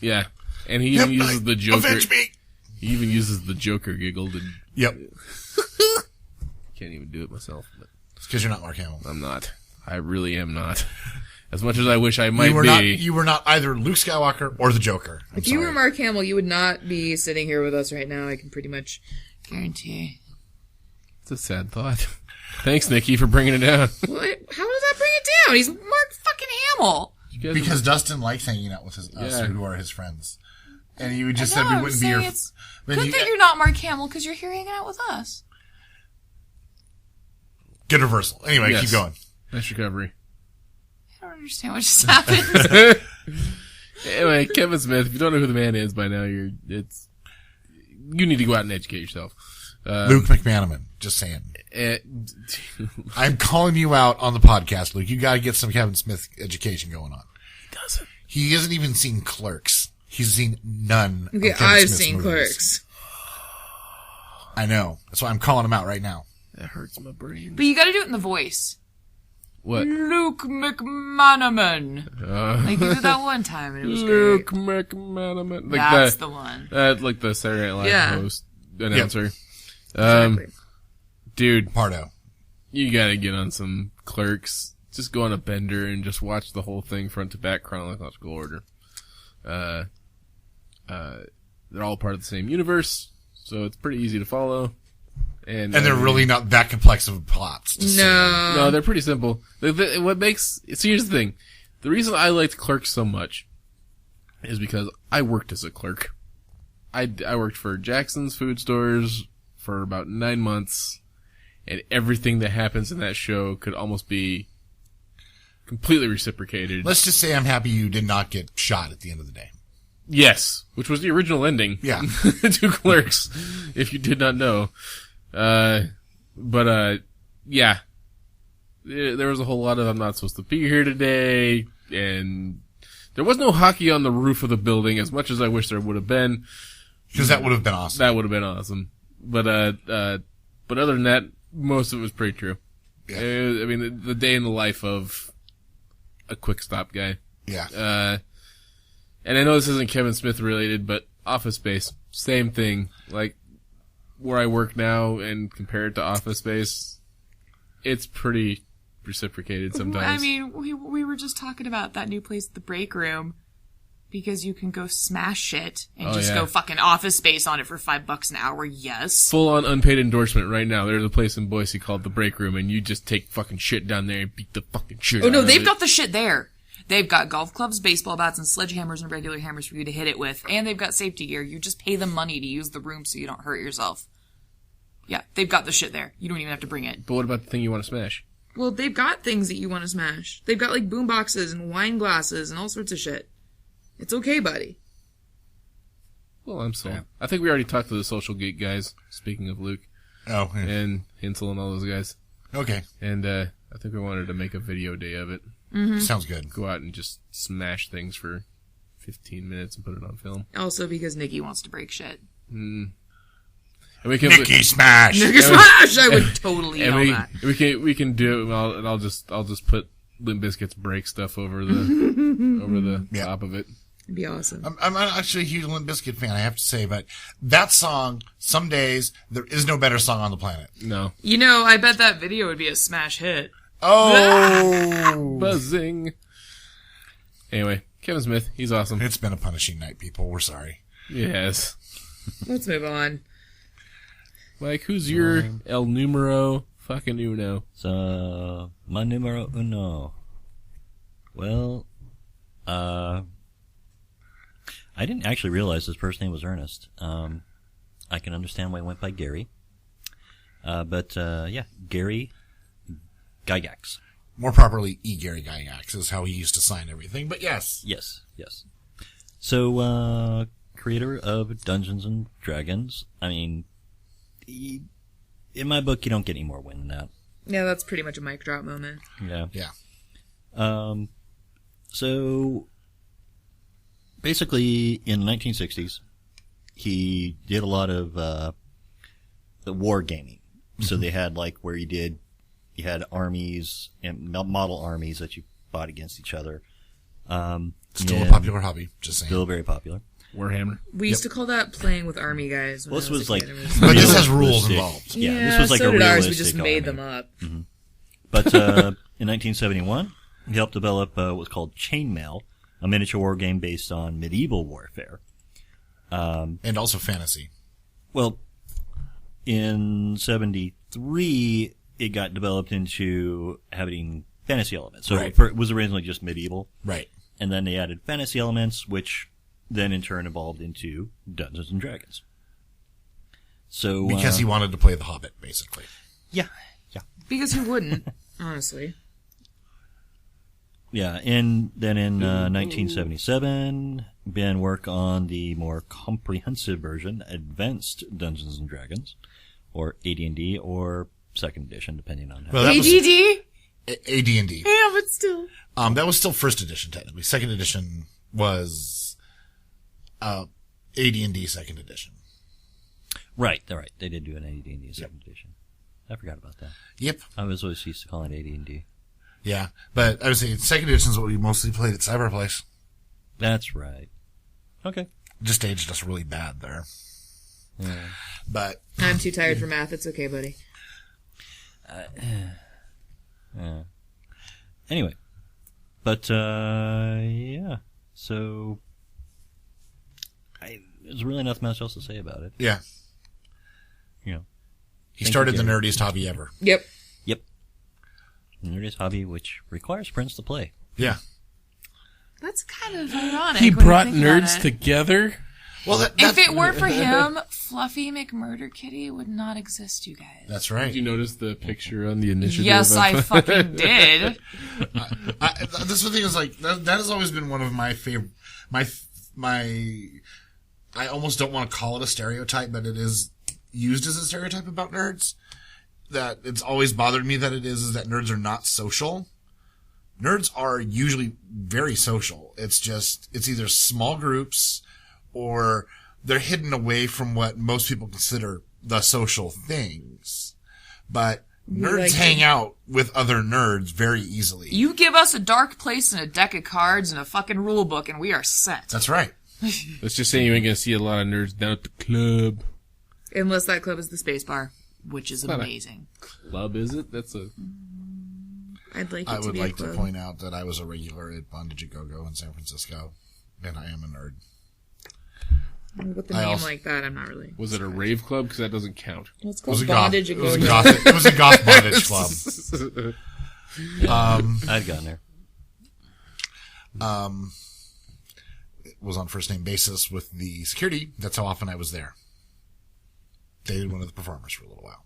Yeah. And he even uses the Joker. Avenge me! He even uses the Joker giggle to... Yep. Can't even do it myself, but It's because you're not Mark Hamill. I'm not. I really am not. As much as I wish I might You were not either Luke Skywalker or the Joker. If you were Mark Hamill, you would not be sitting here with us right now. I can pretty much guarantee. It's a sad thought. Thanks, Nikki, for bringing it down. What? How does that bring it down? He's Mark fucking Hamill. Because Dustin likes hanging out with us who are his friends. And you just said we wouldn't be your... It's good that you're not Mark Hamill because you're here hanging out with us. Good reversal. Anyway, Yes. keep going. Nice recovery. I don't understand what just happened. Anyway, Kevin Smith, if you don't know who the man is by now, you need to go out and educate yourself. Luke McManaman. Just saying. I'm calling you out on the podcast, Luke. You got to get some Kevin Smith education going on. He doesn't. He hasn't even seen Clerks. He's seen none. Okay, of Kevin I've Smith's seen movies. Clerks. I know. That's why I'm calling him out right now. That hurts my brain. But you gotta do it in the voice. What? Luke McManaman. Like, you did that one time and it was Luke great. McManaman. That's the one. Like the Saturday Night Live Yeah. host announcer. Exactly. Dude, Pardo. you gotta get on some Clerks. Just go on a bender and just watch the whole thing front to back, chronological order. They're all part of the same universe, so it's pretty easy to follow. And And they're really not that complex of plots. just saying. No, they're pretty simple. What makes... So here's the thing. The reason I liked Clerks so much is because I worked as a clerk. I worked for Jackson's Food Stores for about 9 months, and everything that happens in that show could almost be completely reciprocated. Let's just say I'm happy you did not get shot at the end of the day. Yes, which was the original ending. Yeah. To Clerks, if you did not know. Yeah. There was a whole lot of I'm not supposed to be here today, and there was no hockey on the roof of the building as much as I wish there would have been. Because that would have been awesome. That would have been awesome. But other than that, most of it was pretty true. Yeah. I mean, the day in the life of a quick stop guy. Yeah. And I know this isn't Kevin Smith related, but Office Space, same thing. Like, where I work now and compared to Office Space, it's pretty reciprocated sometimes. I mean, we were just talking about that new place, The Break Room, because you can go smash shit and just go fucking Office Space on it for $5 an hour. Yes. Full on unpaid endorsement right now. There's a place in Boise called The Break Room, and you just take fucking shit down there and beat the fucking shit Oh no, out they've of got the shit there. They've got golf clubs, baseball bats, and sledgehammers and regular hammers for you to hit it with. And they've got safety gear. You just pay them money to use the room so you don't hurt yourself. Yeah, they've got the shit there. You don't even have to bring it. But what about the thing you want to smash? Well, they've got things that you want to smash. They've got, like, boom boxes and wine glasses and all sorts of shit. It's okay, buddy. Well, I'm sold. I think we already talked to the Social Geek guys, speaking of Luke, Oh, yeah. and Hinsel and all those guys. Okay. And I think we wanted to make a video day of it. Sounds good. Go out and just smash things for 15 minutes and put it on film. Also because Nikki wants to break shit. And we can Nicky Smash! Nikki smash! I would totally and yell that. we can do it. I'll just put Limp Bizkit's break stuff over the Yeah. top of it. It'd be awesome. I'm actually a huge Limp Bizkit fan, I have to say, but that song, some days, there is no better song on the planet. No. You know, I bet that video would be a smash hit. Oh! Buzzing. Anyway, Kevin Smith, he's awesome. It's been a punishing night, people. We're sorry. Yes. Let's move on. Mike, who's your El Numero fucking uno? So, my numero uno. Well, I didn't actually realize his first name was Ernest. I can understand why he went by Gary. But Gary Gygax. More properly, E. Gary Gygax is how he used to sign everything, but yes. Yes. So, creator of Dungeons and Dragons. I mean, in my book, you don't get any more win than that. Yeah, that's pretty much a mic drop moment. Yeah. Yeah. So, basically, in the 1960s, he did a lot of the war gaming. So they had, like, where you had armies and model armies that you fought against each other. Still a popular hobby, just saying. Still very popular. Warhammer. We used to call that playing with army guys. When Well, this I was was a like, kid. But this has rules realistic- involved. Yeah, this was like so a did ours. realistic We just army. made them up. But in 1971, he helped develop what's called Chainmail, a miniature war game based on medieval warfare. And also fantasy. Well, in 73, it got developed into having fantasy elements. So Right. it was originally just medieval, Right. and then they added fantasy elements, which then in turn evolved into Dungeons and Dragons. So Because he wanted to play the Hobbit, basically. yeah. Because who wouldn't, honestly? Yeah, and then in 1977, began work on the more comprehensive version, Advanced Dungeons and Dragons, or AD&D, or second edition, depending on how. Well, that was ADD? AD&D. Yeah, but still. That was still first edition, technically. Second edition was AD&D second edition. Right. They did do an AD&D second edition. I forgot about that. Yep. I was always used to calling it AD&D. Yeah, but I would say second edition is what we mostly played at Cyberplace. That's right. Okay. Just aged us really bad there. Yeah. But I'm too tired for math. It's okay, buddy. Anyway. But, yeah. So, there's really nothing much else to say about it. yeah, You know. he Thank started you, the Gary. nerdiest hobby ever. Yep. Yep. Nerdiest hobby, which requires Prince to play. Yeah. That's kind of ironic. He when you brought think about nerds it. together. Well, If it weren't for him, Fluffy McMurder Kitty would not exist, you guys. that's right. Did you notice the picture on the initiative? Yes, I fucking did. This thing is like that has always been one of my favorite. I almost don't want to call it a stereotype, but it is used as a stereotype about nerds. That it's always bothered me that it is that nerds are not social. Nerds are usually very social. It's either small groups or they're hidden away from what most people consider the social things. But nerds like hang out with other nerds very easily. You give us a dark place and a deck of cards and a fucking rule book, and we are set. That's right. Let's just say you ain't gonna see a lot of nerds down at the club. Unless that club is the Space Bar, which is Not a- amazing. Club, is it? That's a. I'd like it I to would be like a to club. point out that I was a regular at Bondage at Go-Go in San Francisco, and I am a nerd. With a I name also- like that, I'm not really. Was it a rave club? Because that doesn't count. Well, it's It was called a goth. Bondage It and was a Go-Go. goth. It was a goth bondage club. I'd gone there. It was on first name basis with the security. That's how often I was there. Dated one of the performers for a little while.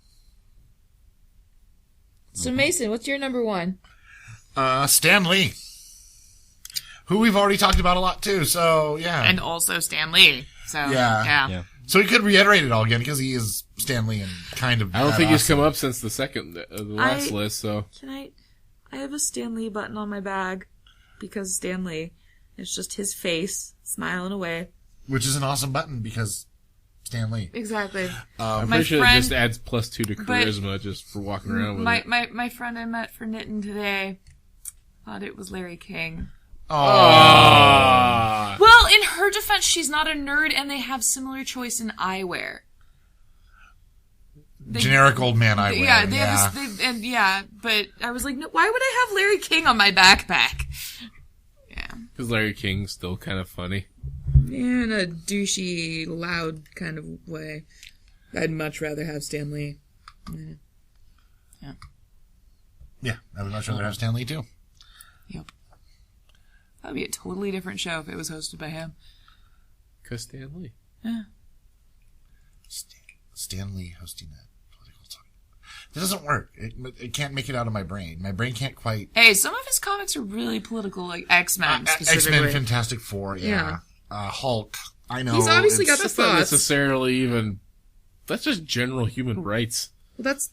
So Mason, what's your number one? Stan Lee, who we've already talked about a lot too. So yeah, And also Stan Lee. So Yeah. Yeah. so we could reiterate it all again because he is Stan Lee and kind of. I don't think he's badass. come up since the last list. So Can I have a Stan Lee button on my bag because Stan Lee. It's just his face smiling away. Which is an awesome button because Stan Lee. Exactly. I'm My pretty sure friend- it just adds +2 to but- charisma just for walking around with it. My friend I met for knitting today thought it was Larry King. Ah. Well, in her defense, she's not a nerd, and they have similar choice in eyewear. Generic old man eyewear. Yeah, they have this, but I was like, no, why would I have Larry King on my backpack? Yeah. Because Larry King's still kind of funny. In a douchey, loud kind of way. I'd much rather have Stan Lee. Yeah, I would much rather have Stan Lee too. Yep. That'd be a totally different show if it was hosted by him. Because Stan Lee. Stan Lee hosting that political talk. That doesn't work. It can't make it out of my brain. My brain can't quite. Hey, some of his comics are really political, like X-Men specifically. X-Men, Fantastic Four, yeah. Hulk. I know. He's obviously got the That's not thoughts. necessarily even. That's just general human rights. Well, That's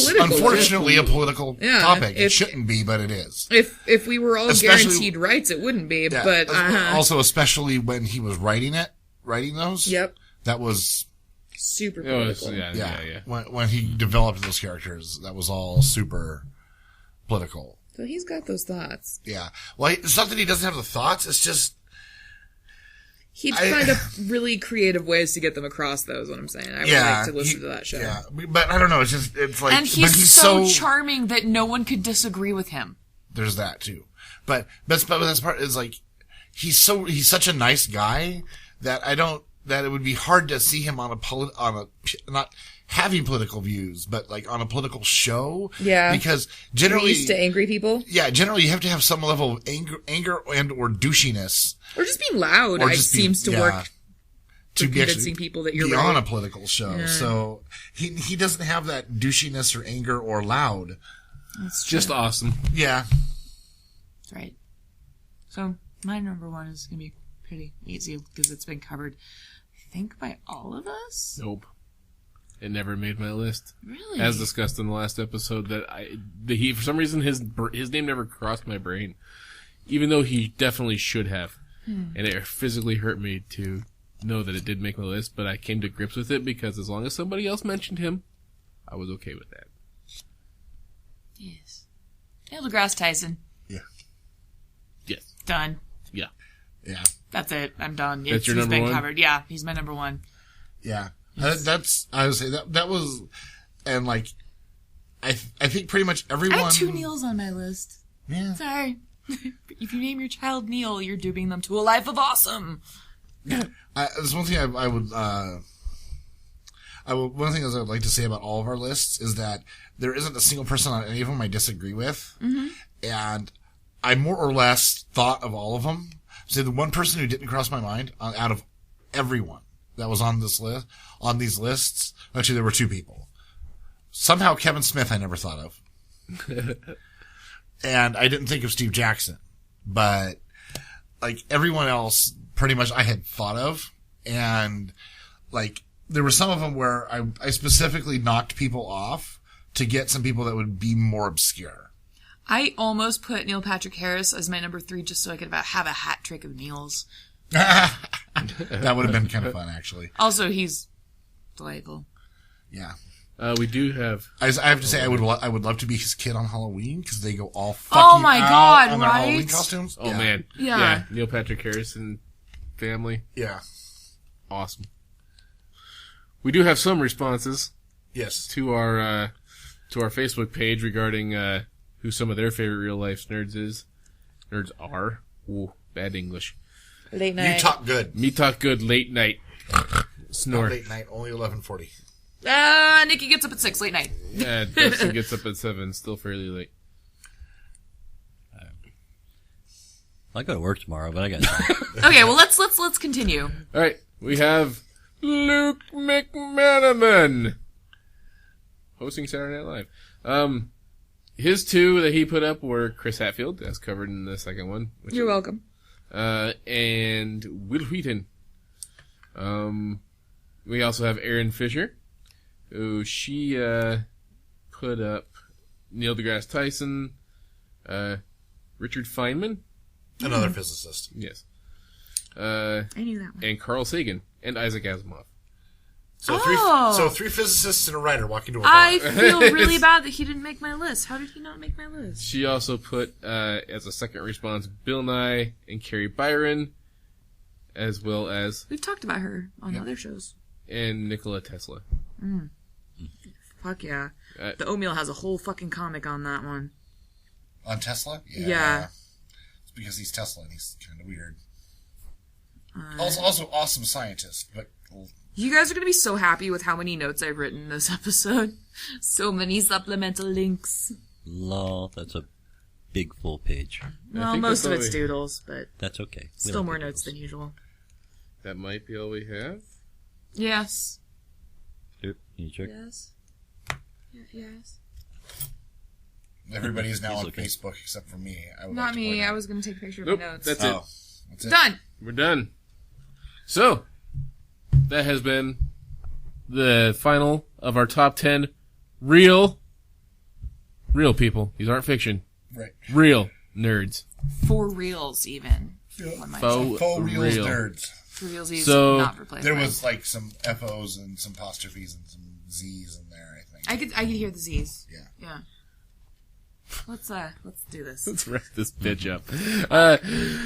political, unfortunately a political Yeah, topic. It if- shouldn't be, but it is. If we were all Especially- guaranteed rights, it wouldn't be. Yeah. But Also, especially when he was writing those. Yep. That was Super It was, political. yeah. When he developed those characters, that was all super political. So he's got those thoughts. Yeah. Well, it's not that he doesn't have the thoughts. It's just He'd find up really creative ways to get them across, though, is what I'm saying. I would like to listen to that show. Yeah, but I don't know. It's like, And but he's so charming that no one could disagree with him. There's that too. But that's part is like he's such a nice guy that it would be hard to see him on a not having political views, but like on a political show. Yeah. Because generally, Used to angry people. yeah, generally you have to have some level of anger and or douchiness. Or just being loud. Or It just be- seems to yeah, work to for be actually convincing people that you're be right. on a political show. So he doesn't have that douchiness or anger or loud. That's Just awesome. Yeah. That's right. So my number one is going to be pretty easy because it's been covered, I think, by all of us. Nope. It never made my list. Really? As discussed in the last episode, he for some reason his name never crossed my brain, even though he definitely should have, and it physically hurt me to know that it did make my list. But I came to grips with it because as long as somebody else mentioned him, I was okay with that. Yes. Neil deGrasse Tyson. Yeah. Yes. Done. Yeah. Yeah. That's it. I'm done. That's your He's number been one? covered. Yeah, he's my number one. Yeah. I would say that was, and like, I think pretty much everyone. I have 2 Neils on my list. Yeah. Sorry. If you name your child Neil, you're dooming them to a life of awesome. There's one thing I would one thing I would like to say about all of our lists is that there isn't a single person on any of them I disagree with, and I more or less thought of all of them. So the one person who didn't cross my mind out of everyone that was on this list, on these lists, actually there were 2 people. Somehow Kevin Smith I never thought of, and I didn't think of Steve Jackson, but like everyone else, pretty much I had thought of, and like there were some of them where I specifically knocked people off to get some people that would be more obscure. I almost put Neil Patrick Harris as my number 3 just so I could have a hat trick of Neils. That would have been kind of fun, actually. Also, he's delightful. Yeah. We do have. I have to say, I would love to be his kid on Halloween because they go all fucking my out God, on their right? Halloween costumes. Oh man. Yeah. Neil Patrick Harris and family. Yeah. Awesome. We do have some responses Yes. to our Facebook page regarding who some of their favorite real life nerds are. Ooh, bad English. Late You talk good. Me talk good late night. Snore. Late night, only 11:40. Nikki gets up at 6, late night. Yeah, Dustin gets up at 7, still fairly late. I go to work tomorrow, but I got time. Okay, well let's continue. All right, we have Luke McManaman hosting Saturday Night Live. His 2 that he put up were Chris Hadfield, as covered in the second one. You're welcome. And Will Wheaton. We also have Erin Fisher, who she put up Neil deGrasse Tyson, Richard Feynman. Another physicist. Yes. I knew that one. And Carl Sagan and Isaac Asimov. So three physicists and a writer walking to a bar. I feel really bad that he didn't make my list. How did he not make my list? She also put, as a second response, Bill Nye and Carrie Byron, as well as... We've talked about her on other shows. And Nikola Tesla. Fuck yeah. Uh, The Oatmeal has a whole fucking comic on that one. On Tesla? Yeah. It's because he's Tesla and he's kind of weird. Also awesome scientist, but... You guys are going to be so happy with how many notes I've written this episode. So many supplemental links. Lol, that's a big full page. Well, think most that's of it's all we- doodles, but That's okay. We still like more it. notes than usual. That might be all we have. Yes. Yep, you check. Yes. Yes. Everybody is now He's on okay. Facebook except for me. I would Not like to me. point I out. was going to take a picture of Nope, my notes. that's Oh, that's it. Done. We're done. So, that has been the final of our top 10 real people. These aren't fiction. Right. Real nerds. For reals, even. One might say. Faux Faux real real. nerds. For realsies, So, not for play. There was like some FOs and some apostrophes and some Z's in there, I think. I could hear the Z's. Yeah. Yeah. Let's do this. Let's wrap this bitch up.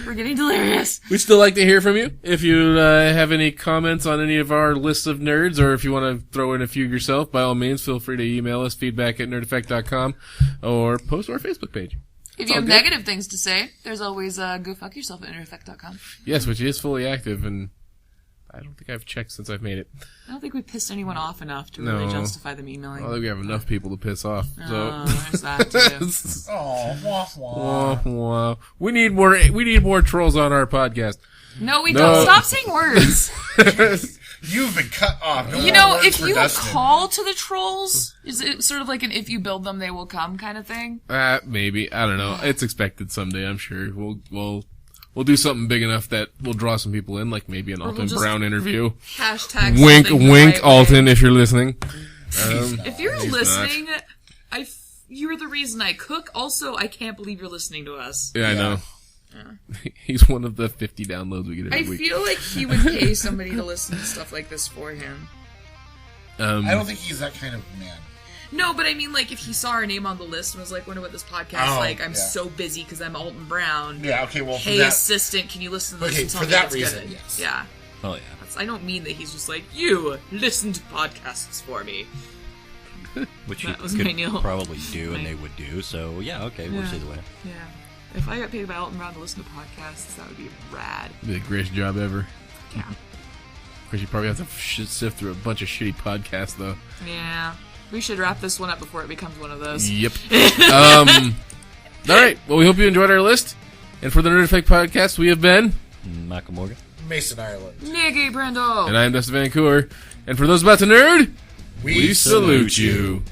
We're getting delirious. We'd still like to hear from you. If you have any comments on any of our lists of nerds, or if you want to throw in a few yourself, by all means, feel free to email us, feedback@nerdeffect.com, or post to our Facebook page. If you have negative things to say, there's always go fuck yourself at nerdeffect.com. Yes, which is fully active, and I don't think I've checked since I've made it. I don't think we pissed anyone off enough to No. really justify them emailing. I don't think we have enough people to piss off. Oh, So. there's that too. Oh, wah, wah. Wah, wah. We need more trolls on our podcast. No, we No. don't. Stop saying words. You've been cut off. No You more know, words if for you Dustin. call to the trolls, is it sort of like an if you build them, they will come kind of thing? Maybe. I don't know. It's expected someday, I'm sure. We'll we'll do something big enough that will draw some people in, like maybe an Alton just- Brown interview. Hashtag Wink, something the wink, right way. Alton, if you're listening. If you're He's listening, you're the reason I cook. Also, I can't believe you're listening to us. Yeah, I know. He's one of the 50 downloads we get I every week. feel like he would pay somebody to listen to stuff like this for him. I don't think he's that kind of man. No, but I mean, like, if he saw our name on the list and was like, wonder what this podcast Oh, like, I'm yeah. so busy because I'm Alton Brown. Yeah, okay, well, for Hey, that, assistant, can you listen to this Okay, and tell for me that it's reason, good? yes. Yeah. Oh yeah. I don't mean that he's just like, you, listen to podcasts for me. Which That you was my could new- probably do, and my- they would do. So yeah, okay, works Yeah. either way. Yeah. If I got paid by Alton Brown to listen to podcasts, that would be rad. Be the greatest job ever. Yeah. Of course, you probably have to sift through a bunch of shitty podcasts, though. Yeah. We should wrap this one up before it becomes one of those. Yep. All right. Well, we hope you enjoyed our list. And for the Nerd Effect podcast, we have been, Michael Morgan. Mason Ireland. Nikki Brindle! and I am Dustin Vancouver. And for those about to nerd, We salute you.